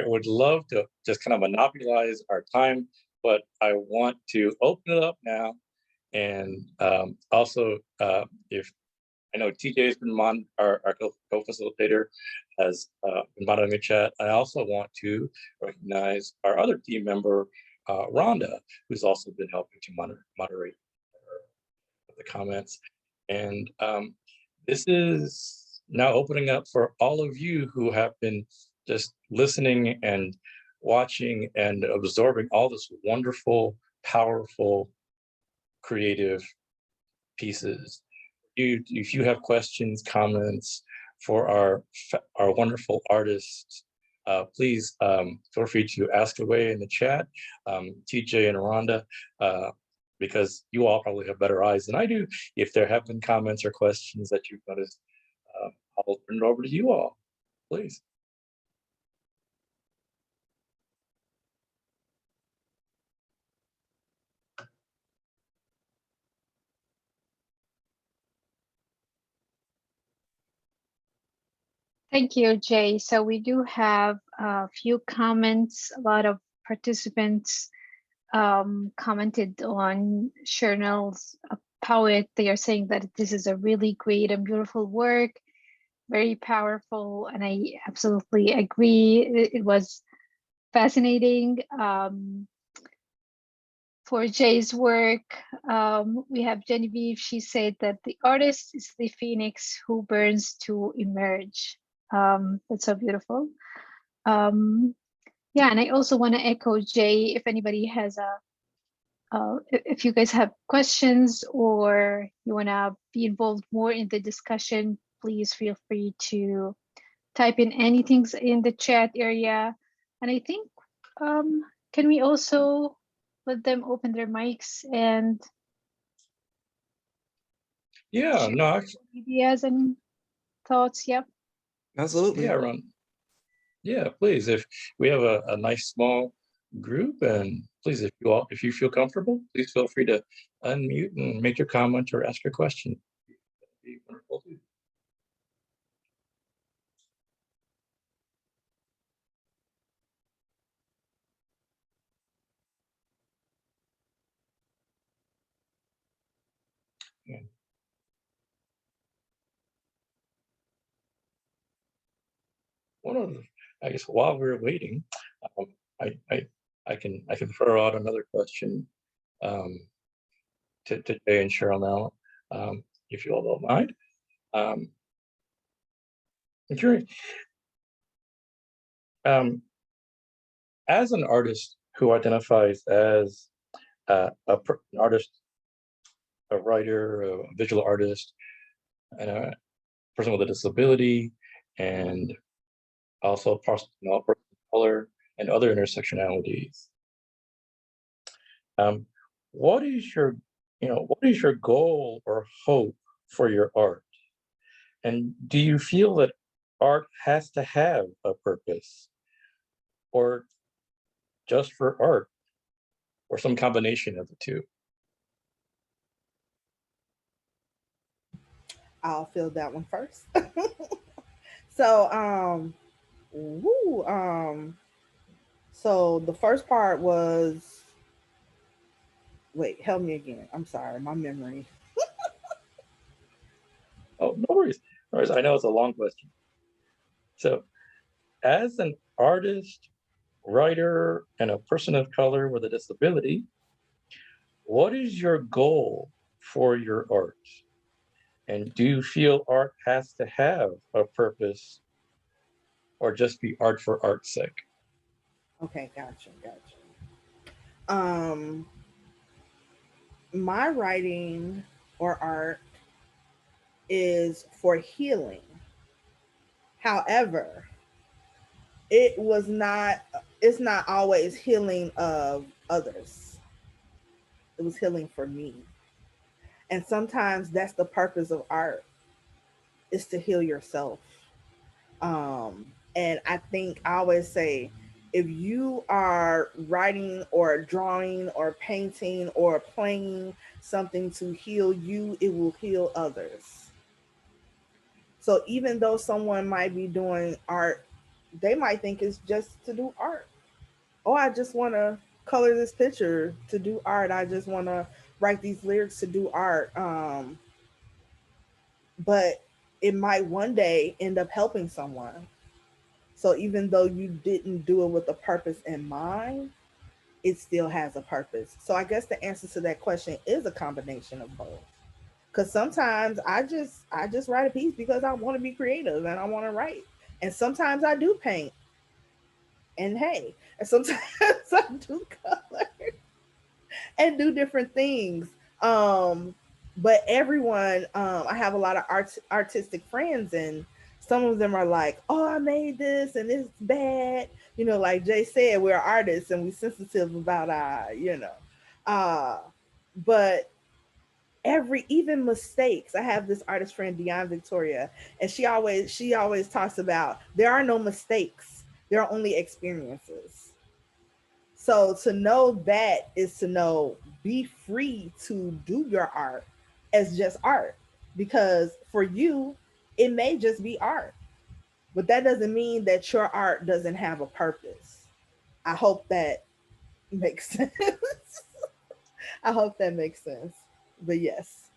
would love to just kind of monopolize our time, but I want to open it up now. And also, if I know TJ has been our co-facilitator has been monitoring the chat. I also want to recognize our other team member, Rhonda, who's also been helping to moderate the comments. And this is now opening up for all of you who have been just listening and watching and absorbing all this wonderful, powerful, creative pieces. If you have questions, comments for our wonderful artists, please feel free to ask away in the chat, TJ and Rhonda, because you all probably have better eyes than I do. If there have been comments or questions that you've noticed, I'll turn it over to you all, please. Thank you, Jay. So we do have a few comments. A lot of participants commented on Cherlnell's poet. They are saying that this is a really great and beautiful work, very powerful, and I absolutely agree. It was fascinating. For Jay's work, we have Genevieve. She said that the artist is the phoenix who burns to emerge. That's so beautiful. Yeah, and I also want to echo Jay. If anybody has if you guys have questions or you want to be involved more in the discussion, please feel free to type in anything in the chat area. And I think, can we also let them open their mics and Yeah, no, ideas and thoughts? Yep. Absolutely. Yeah, Ron. Yeah, please. If we have a nice small group, and please, if you feel comfortable, please feel free to unmute and make your comment or ask your question. That'd be wonderful too. Yeah. One of the, I guess while we're waiting, I can throw out another question to Jay and Cherlnell, if you all don't mind. I'm curious, as an artist who identifies as an artist, a writer, a visual artist, and a person with a disability, and also a person of color and other intersectionalities. What is your goal or hope for your art? And do you feel that art has to have a purpose, or just for art, or some combination of the two? I'll fill that one first. So, woo, so the first part was, wait, help me again. I'm sorry, my memory. Oh, no worries. No worries. I know it's a long question. So as an artist, writer, and a person of color with a disability, what is your goal for your art? And do you feel art has to have a purpose or just be art for art's sake? Okay, gotcha. Um, my writing or art is for healing. However, it's not always healing of others. It was healing for me. And sometimes that's the purpose of art, is to heal yourself. And I think I always say, if you are writing or drawing or painting or playing something to heal you, it will heal others. So even though someone might be doing art, they might think it's just to do art. Oh, I just want to color this picture to do art. I just want to write these lyrics to do art. But it might one day end up helping someone. So even though you didn't do it with a purpose in mind, it still has a purpose. So I guess the answer to that question is a combination of both. Because sometimes I just write a piece because I want to be creative and I want to write. And sometimes I do paint. And hey, and sometimes I do color and do different things. Um, but everyone, I have a lot of artistic friends, and some of them are like, "Oh, I made this, and it's bad." You know, like Jay said, we're artists and we're sensitive about uh, but even mistakes. I have this artist friend, Dion Victoria, and she always talks about there are no mistakes, there are only experiences. So to know that is to know, be free to do your art as just art, because for you it may just be art, but that doesn't mean that your art doesn't have a purpose. I hope that makes sense. I hope that makes sense. But yes.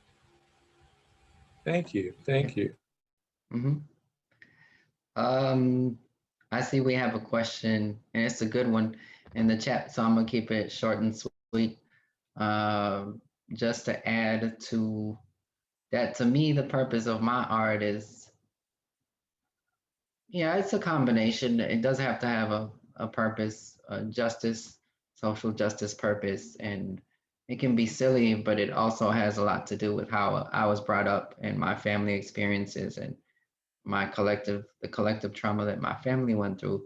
Thank you. Thank you. Mm-hmm. I see we have a question, and it's a good one in the chat, so I'm gonna keep it short and sweet. Just to add to that, to me, the purpose of my art is, yeah, it's a combination. It does have to have a purpose, a justice, social justice purpose, and it can be silly, but it also has a lot to do with how I was brought up and my family experiences and the collective trauma that my family went through.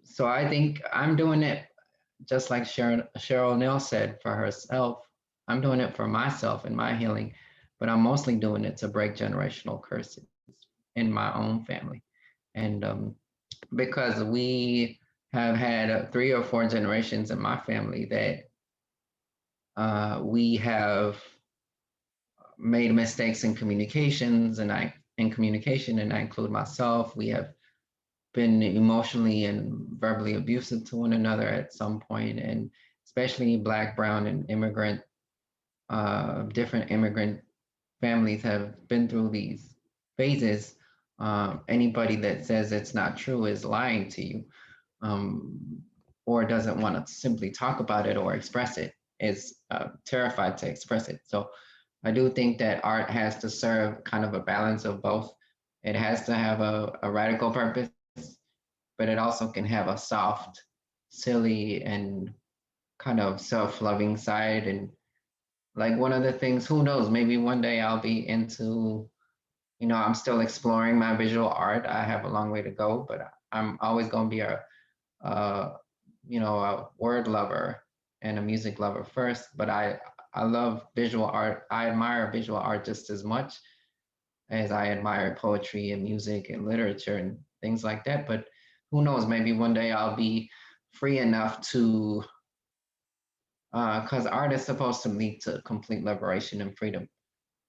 So I think I'm doing it just like Cherlnell said for herself. I'm doing it for myself and my healing, but I'm mostly doing it to break generational curses in my own family. And because we have had 3 or 4 generations in my family that we have made mistakes in communications, and in communication, and I include myself. We have been emotionally and verbally abusive to one another at some point, and especially Black, Brown, and different immigrant families have been through these phases. Anybody that says it's not true is lying to you, um, or doesn't want to simply talk about it or express it, is terrified to express it. So I do think that art has to serve kind of a balance of both. It has to have a radical purpose, but it also can have a soft, silly, and kind of self-loving side. And like one of the things, who knows, maybe one day I'll be into, I'm still exploring my visual art. I have a long way to go, but I'm always going to be uh, a word lover and a music lover first. But I love visual art. I admire visual art just as much as I admire poetry and music and literature and things like that. But who knows, maybe one day I'll be free enough to, because art is supposed to lead to complete liberation and freedom,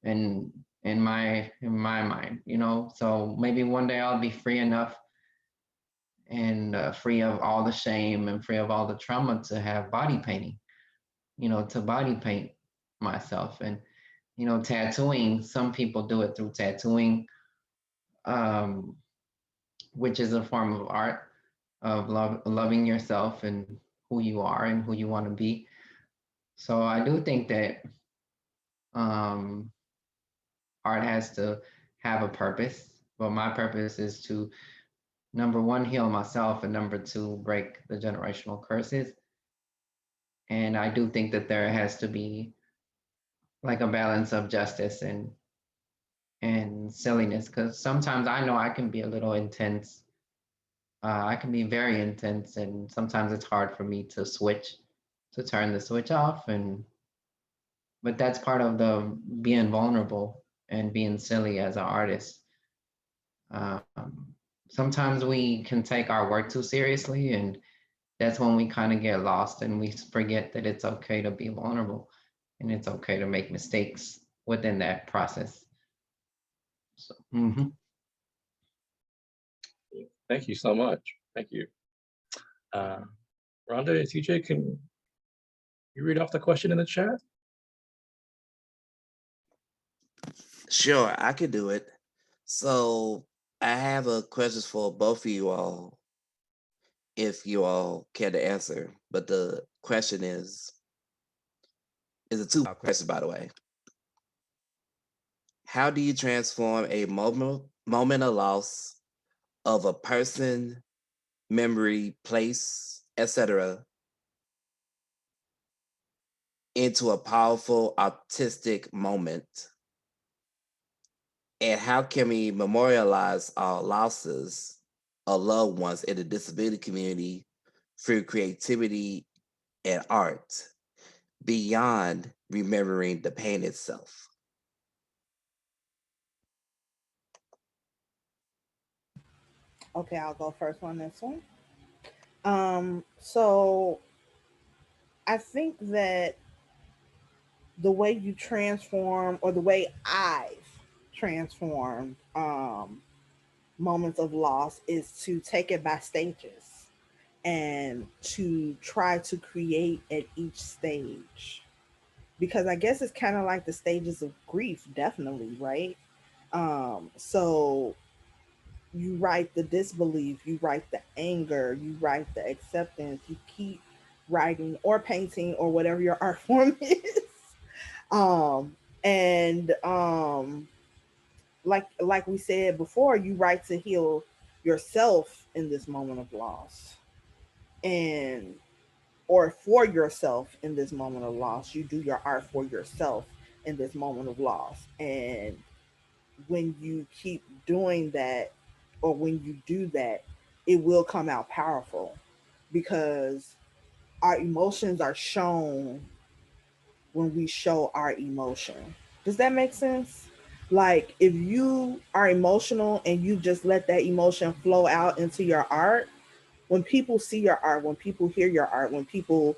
and in my mind, so maybe one day I'll be free enough and free of all the shame and free of all the trauma to have body painting, to body paint myself. And tattooing, some people do it through tattooing. um which is a form of art, of loving yourself and who you are and who you want to be. So I do think that art has to have a purpose, but my purpose is to, number one, heal myself, and number two, break the generational curses. And I do think that there has to be like a balance of justice and silliness, because sometimes I know I can be a little intense. I can be very intense, and sometimes it's hard for me to turn the switch off. But that's part of the being vulnerable and being silly as an artist. Um, Sometimes we can take our work too seriously, and that's when we kind of get lost and we forget that it's okay to be vulnerable and it's okay to make mistakes within that process. So, Thank you so much. Thank you. Rhonda and TJ, can you read off the question in the chat? Sure, I could do it. So I have a question for both of you all, if you all care to answer. But the question is a two-part question, by the way. How do you transform a moment of loss of a person, memory, place, etc., into a powerful artistic moment? And how can we memorialize our losses of loved ones in the disability community through creativity and art beyond remembering the pain itself? Okay, I'll go first on this one. So I think that the way you transform, or the way I've transformed moments of loss, is to take it by stages and to try to create at each stage. Because I guess it's kind of like the stages of grief, definitely, right? So you write the disbelief, you write the anger, you write the acceptance, you keep writing or painting or whatever your art form is. And like we said before, you write to heal yourself in this moment of loss, and or for yourself in this moment of loss. You do your art for yourself in this moment of loss. And when you keep doing that, or when you do that, it will come out powerful, because our emotions are shown when we show our emotion. Does that make sense? Like, if you are emotional and you just let that emotion flow out into your art, when people see your art, when people hear your art, when people,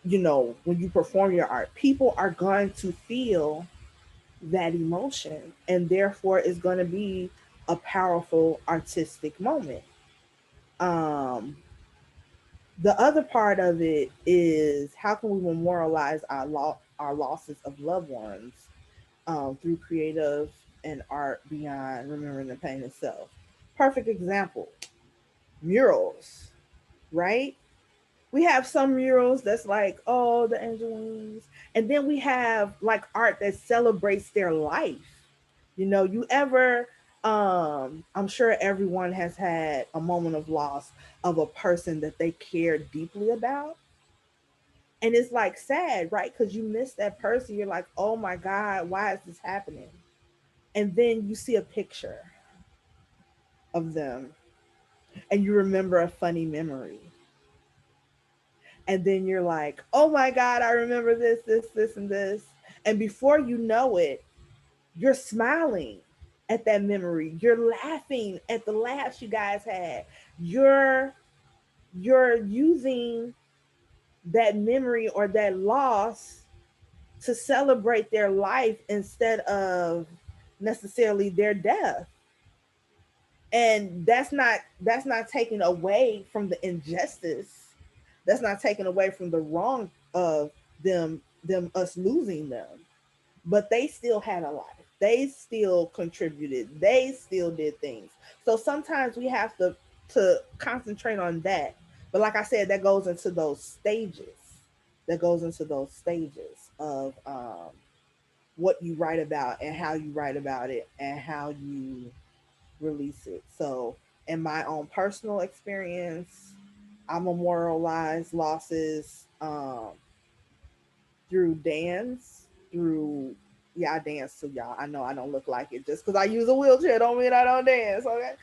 when you perform your art, people are going to feel that emotion, and therefore it's going to be a powerful artistic moment. The other part of it is, how can we memorialize our losses of loved ones through creative and art beyond remembering the pain itself? Perfect example: murals, right? We have some murals that's like, oh, the angel wings, and then we have like art that celebrates their life. You ever, I'm sure everyone has had a moment of loss of a person that they care deeply about, and it's like sad, right? Because you miss that person. You're like, oh my god, why is this happening? And then you see a picture of them and you remember a funny memory, and then you're like, oh my god, I remember this and this. And before you know it, you're smiling at that memory, you're laughing at the laughs you guys had, you're using that memory or that loss to celebrate their life instead of necessarily their death. And that's not taken away from the injustice, that's not taken away from the wrong of them us losing them, but they still had a life. They still contributed. They still did things. So sometimes we have to concentrate on that. But like I said, that goes into those stages. That goes into those stages of what you write about and how you write about it and how you release it. So, in my own personal experience, I memorialize losses through dance, through I dance to y'all. I know I don't look like it just because I use a wheelchair. Don't mean I don't dance. Okay,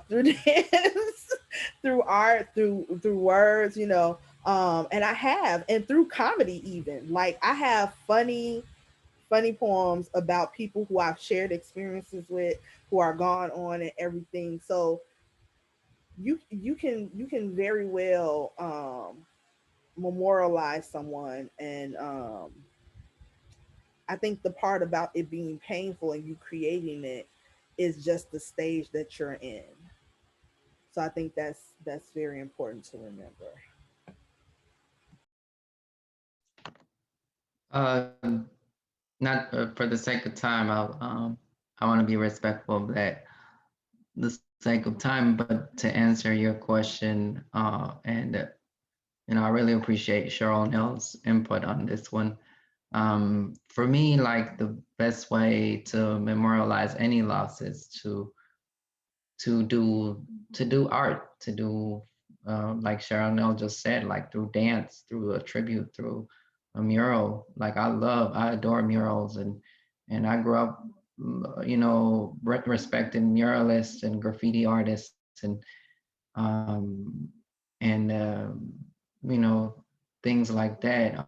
through dance, through art, through words, and I have, and through comedy even. Like I have funny poems about people who I've shared experiences with, who are gone on and everything. So you can very well memorialize someone, and I think the part about it being painful and you creating it is just the stage that you're in. So I think that's very important to remember. Not for the sake of time, I want to be respectful of that, the sake of time, but to answer your question, and I really appreciate Cherlnell's input on this one. For me, like the best way to memorialize any loss is to do art, to do like Cherlnell just said, like through dance, through a tribute, through a mural. Like I adore murals, and I grew up, respecting muralists and graffiti artists um, and things like that.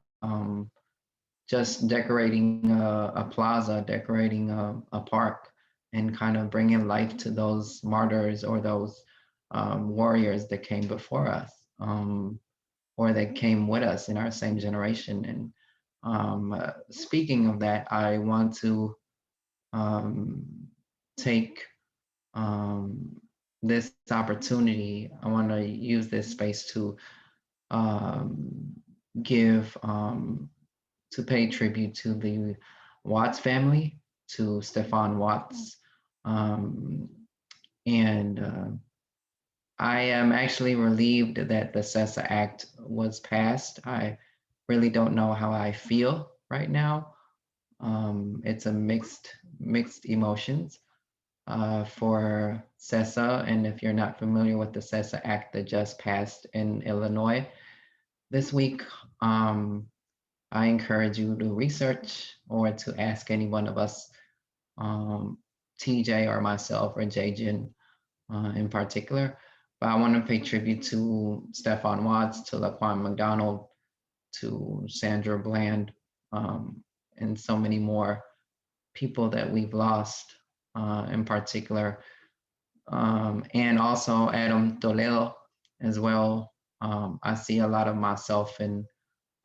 Just decorating a plaza, decorating a park, and kind of bringing life to those martyrs or those warriors that came before us, or that came with us in our same generation. And speaking of that, I want to um, take this opportunity. I want to use this space to um, give to pay tribute to the Watts family, to Stefan Watts. Um, and I am actually relieved that the CESA Act was passed. I really don't know how I feel right now. It's a mixed emotions for CESA. And if you're not familiar with the CESA Act that just passed in Illinois this week, I encourage you to research or to ask any one of us, TJ or myself or Jajin in particular. But I want to pay tribute to Stefan Watts, to Laquan McDonald, to Sandra Bland, and so many more people that we've lost in particular. And also Adam Toledo as well. I see a lot of myself in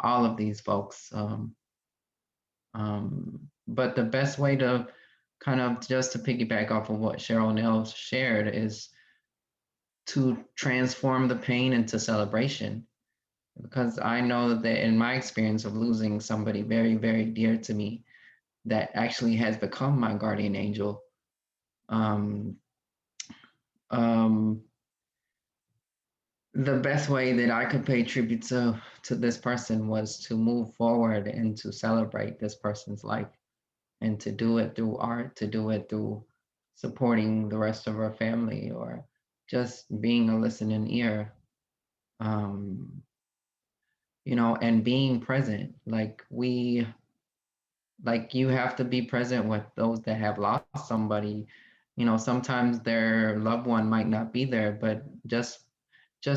all of these folks. But the best way to kind of just to piggyback off of what Cherlnell shared is to transform the pain into celebration. Because I know that in my experience of losing somebody very, very dear to me that actually has become my guardian angel, um, um, the best way that I could pay tribute to this person was to move forward and to celebrate this person's life, and to do it through art, to do it through supporting the rest of our family, or just being a listening ear, um, and being present. Like you have to be present with those that have lost somebody. Sometimes their loved one might not be there, but just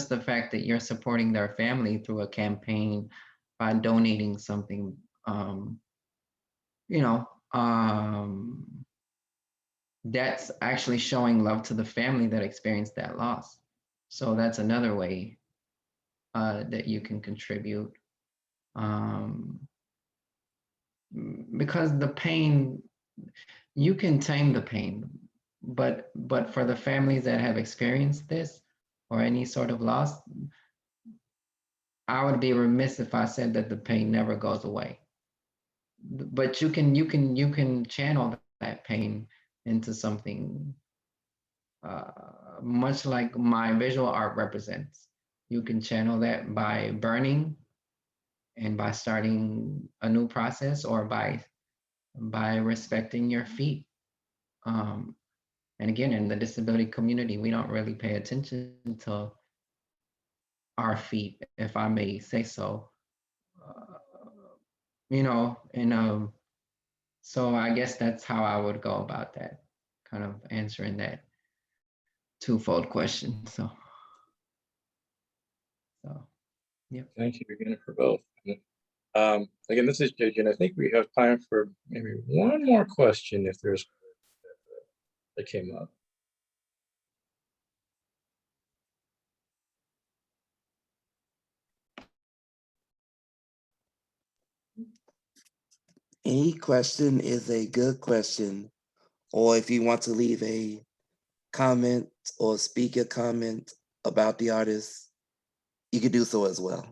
the fact that you're supporting their family through a campaign by donating something, you know, um, that's actually showing love to the family that experienced that loss. So that's another way that you can contribute. Um, because the pain, you can tame the pain, but for the families that have experienced this or any sort of loss, I would be remiss if I said that the pain never goes away. But you can channel that pain into something much like my visual art represents. You can channel that by burning and by starting a new process, or by respecting your feet. And again, in the disability community, we don't really pay attention to our feet, if I may say so. You know, and so I guess that's how I would go about that, kind of answering that twofold question. So yeah. Thank you again for both. Again, this is JJ, and I think we have time for maybe one more question if there's that came up. Any question is a good question. Or if you want to leave a comment or speak a comment about the artist, you can do so as well.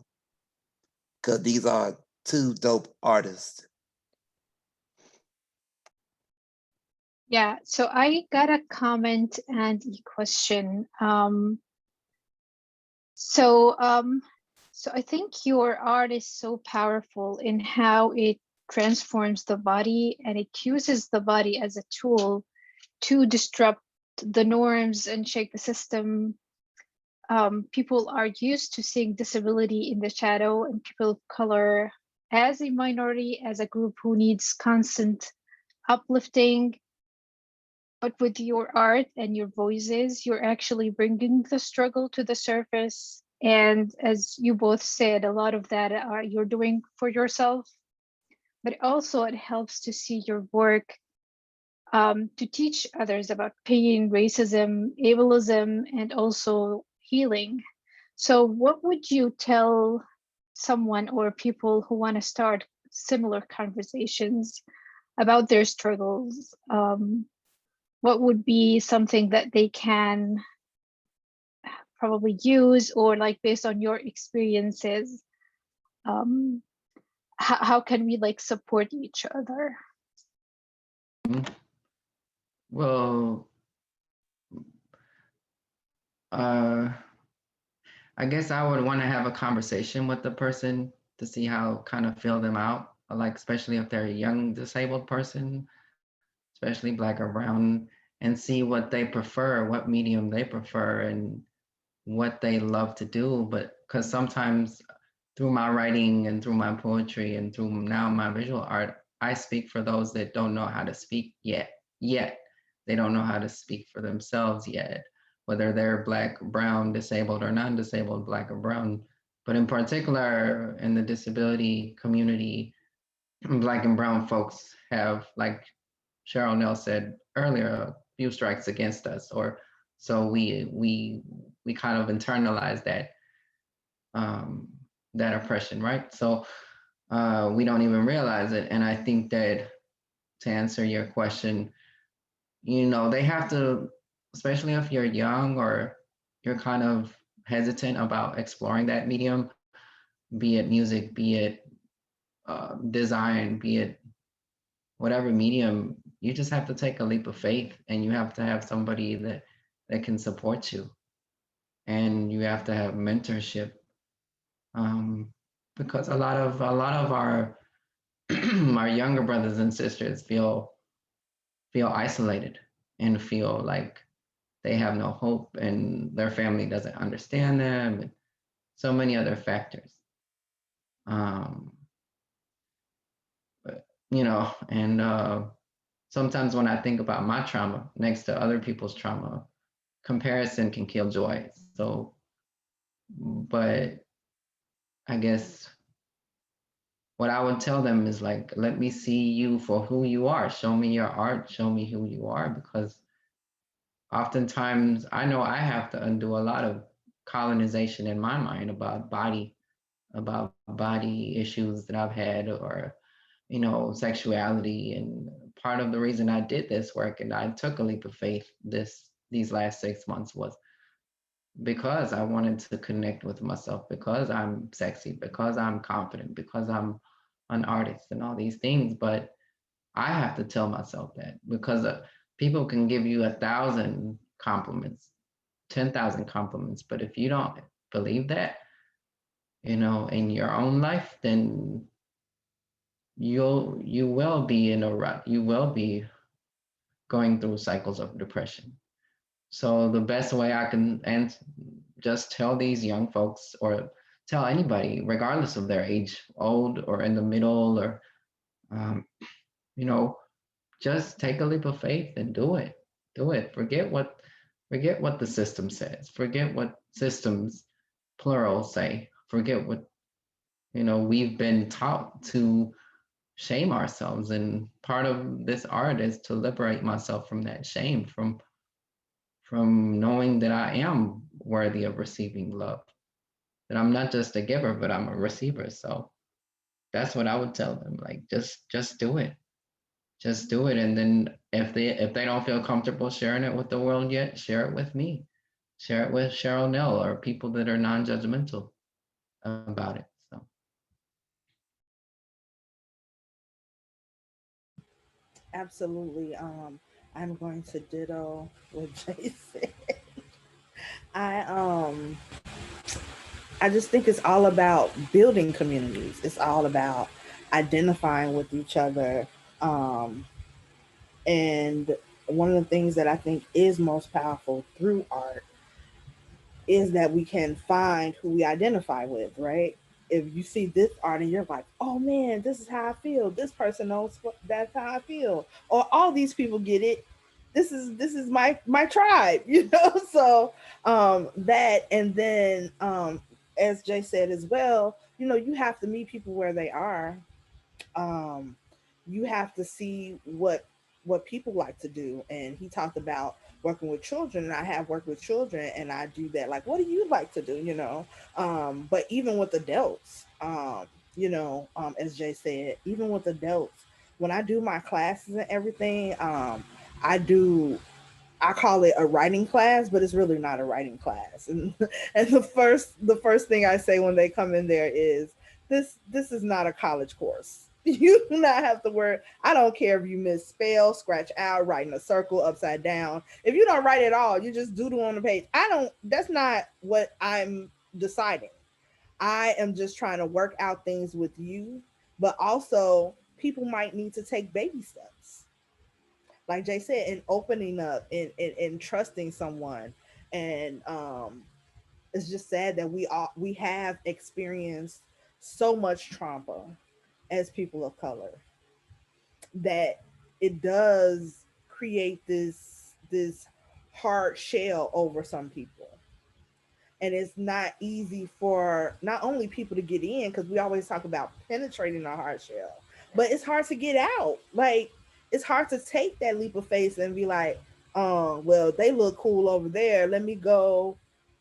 Because these are two dope artists. Yeah, so I got a comment and a question. So I think your art is so powerful in how it transforms the body, and it uses the body as a tool to disrupt the norms and shake the system. People are used to seeing disability in the shadow, and people of color as a minority, as a group who needs constant uplifting. But with your art and your voices, you're actually bringing the struggle to the surface. And as you both said, a lot of that you're doing for yourself, but also it helps to see your work to teach others about pain, racism, ableism, and also healing. So what would you tell someone or people who want to start similar conversations about their struggles? What would be something that they can probably use, or like based on your experiences, how can we like support each other? Well, I guess I would want to have a conversation with the person to see how kind of feel them out, like especially if they're a young disabled person, especially Black or brown, and see what they prefer, what medium they prefer, and what they love to do. But because sometimes through my writing and through my poetry and through now my visual art, I speak for those that don't know how to speak yet. They don't know how to speak for themselves yet, whether they're Black, brown, disabled, or non-disabled, Black or brown. But in particular, in the disability community, Black and brown folks have, like Cherlnell said earlier, a few strikes against us, or so we kind of internalize that that oppression, right? So we don't even realize it. And I think that to answer your question, you know, they have to, especially if you're young or you're kind of hesitant about exploring that medium, be it music, be it design, be it whatever medium, you just have to take a leap of faith, and you have to have somebody that can support you, and you have to have mentorship, because a lot of our our younger brothers and sisters feel isolated and feel like they have no hope and their family doesn't understand them, and so many other factors. But you know, and sometimes when I think about my trauma next to other people's trauma, comparison can kill joy. So, but I guess what I would tell them is like, let me see you for who you are. Show me your art, show me who you are, because oftentimes I know I have to undo a lot of colonization in my mind about body issues that I've had, or you know, sexuality. And part of the reason I did this work and I took a leap of faith these last 6 months was because I wanted to connect with myself, because I'm sexy, because I'm confident, because I'm an artist and all these things. But I have to tell myself that, because people can give you 1,000 compliments, 10,000 compliments, but if you don't believe that, in your own life, then you will be in a rut. You will be going through cycles of depression. So the best way I can, and just tell these young folks, or tell anybody, regardless of their age, old or in the middle, or just take a leap of faith and do it. Do it. Forget what the system says. Forget what systems, plural, say. Forget what we've been taught to shame ourselves. And part of this art is to liberate myself from that shame, from knowing that I am worthy of receiving love, that I'm not just a giver, but I'm a receiver. So that's what I would tell them. Like, just do it. Just do it. And then if they don't feel comfortable sharing it with the world yet, share it with me. Share it with Cherlnell, or people that are non-judgmental about it. So Absolutely. I'm going to ditto what Jay said. I I just think it's all about building communities. It's all about identifying with each other. Um, and one of the things that I think is most powerful through art is that we can find who we identify with, right? If you see this art and you're like, oh man, this is how I feel. This person knows that's how I feel. Or all these people get it. This is my tribe, So that, and then as Jay said as well, you have to meet people where they are. um, you have to see what people like to do. And he talked about working with children, and I have worked with children, and I do that. Like, what do you like to do? But even with adults, as Jay said, even with adults, when I do my classes and everything, I do. I call it a writing class, but it's really not a writing class. And the first thing I say when they come in there is, this is not a college course. You do not have to worry. I don't care if you misspell, scratch out, writing a circle upside down. If you don't write at all, you just doodle on the page. That's not what I'm deciding. I am just trying to work out things with you, but also people might need to take baby steps, like Jay said, and opening up and trusting someone. And it's just sad that we have experienced so much trauma as people of color, that it does create this hard shell over some people. And it's not easy for not only people to get in, because we always talk about penetrating our hard shell, but it's hard to get out. Like, it's hard to take that leap of faith and be like, oh well, they look cool over there, let me go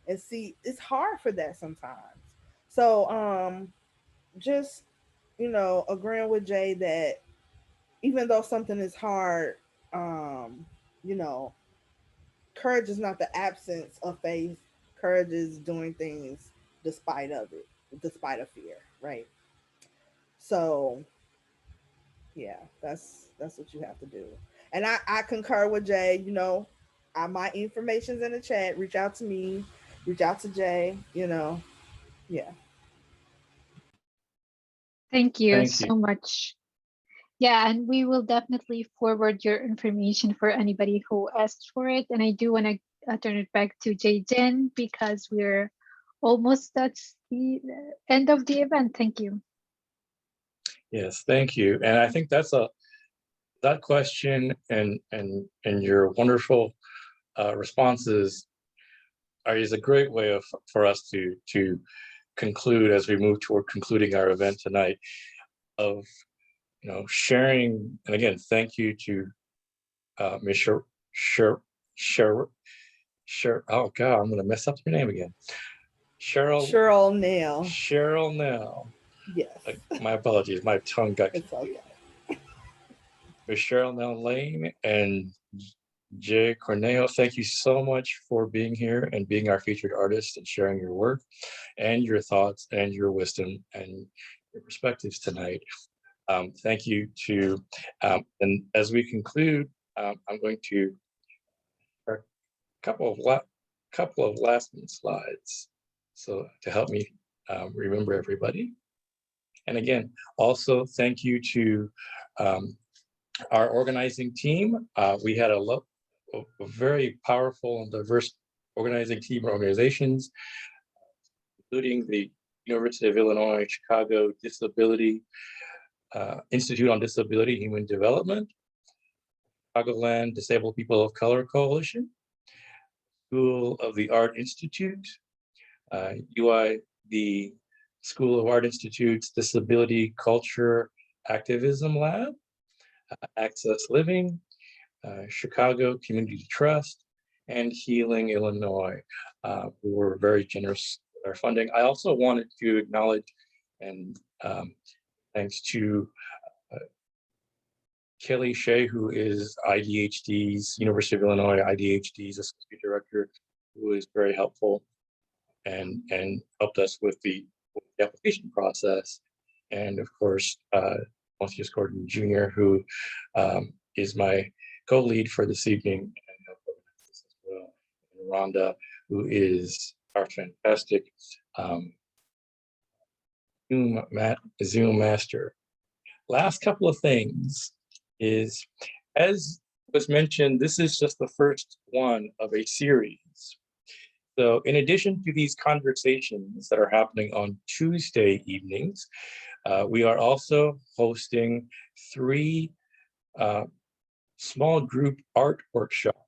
and see. It's hard for that sometimes. So just agreeing with Jay that even though something is hard, um you know courage is not the absence of faith. Courage is doing things despite of it, despite of fear, right? So yeah, that's what you have to do. And I concur with Jay. My information's in the chat. Reach out to me, reach out to Jay. Yeah. Thank you Thank you. so much. Yeah, and we will definitely forward your information for anybody who asks for it. And I do want to turn it back to Jay Jin, because we're almost at the end of the event. Thank you. Yes, thank you. And I think that question and your wonderful responses is a great way for us to conclude, as we move toward concluding our event tonight, of sharing. And again, thank you to Ms. oh God, I'm gonna mess up your name again. Cherlnell. Cherlnell. Yes. My apologies, my tongue got It's okay. With Cherlnell Lane and Jay Cornejo, thank you so much for being here and being our featured artist and sharing your work and your thoughts and your wisdom and your perspectives tonight. Thank you to, and as we conclude, I'm going to a couple of last minute slides, so to help me remember everybody. And again, also thank you to our organizing team. We had a very powerful and diverse organizing team or organizations, including the University of Illinois, Chicago Disability Institute on Disability Human Development, Chicagoland Disabled People of Color Coalition, School of the Art Institute, UI, the School of Art Institute's Disability Culture Activism Lab, Access Living, Chicago Community Trust, and Healing Illinois, who were very generous with our funding. I also wanted to acknowledge and thanks to Kelly Shea, who is IDHD's, University of Illinois IDHD's Associate Director, who is very helpful and helped us with the application process. And of course, Matthias Gordon Jr., who is my co-lead for this evening, and helped organize this as well. And Rhonda, who is our fantastic Zoom master. Last couple of things is, as was mentioned, this is just the first one of a series. So in addition to these conversations that are happening on Tuesday evenings, we are also hosting 3 small group art workshops.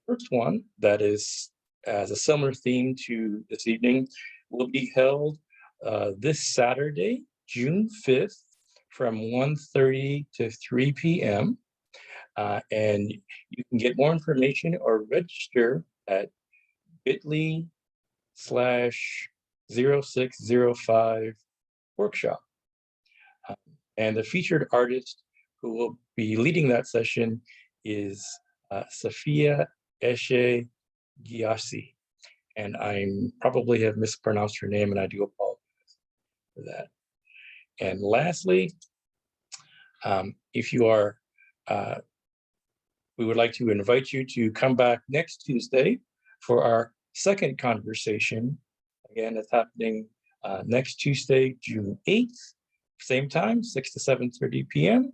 First one, that is as a similar theme to this evening, will be held this Saturday, June 5th, from 1:30 to 3 p.m. And you can get more information or register at bit.ly/0605 workshop. And the featured artist who will be leading that session is Safia Eshe Giassi. And I probably have mispronounced her name, and I do apologize for that. And lastly, if you are, we would like to invite you to come back next Tuesday for our second conversation. Again, it's happening next Tuesday, June 8th, same time, 6 to 7:30 p.m.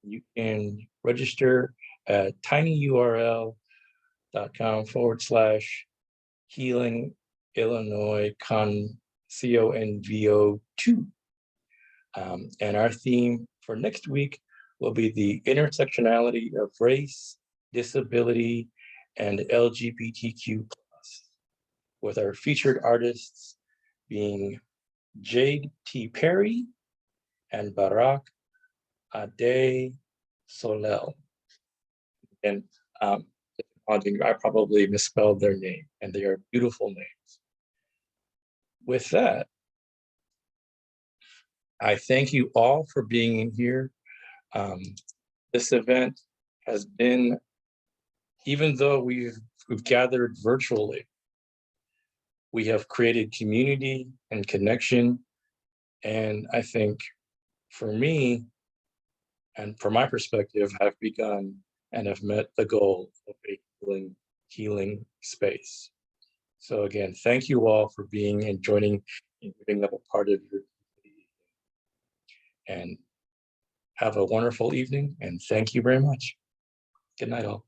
You can register at tinyurl.com/healing Illinois CONVO2. And our theme for next week will be the intersectionality of race, disability, and LGBTQ+, with our featured artists being Jade T. Perry and Barak Ade Solel. And I probably misspelled their name, and they are beautiful names. With that, I thank you all for being in here. This event has been, even though we've gathered virtually, we have created community and connection. And I think for me, and from my perspective, have begun and have met the goal of a healing space. So again, thank you all for being and joining and giving up a part of your community. And have a wonderful evening, and thank you very much. Good night, all.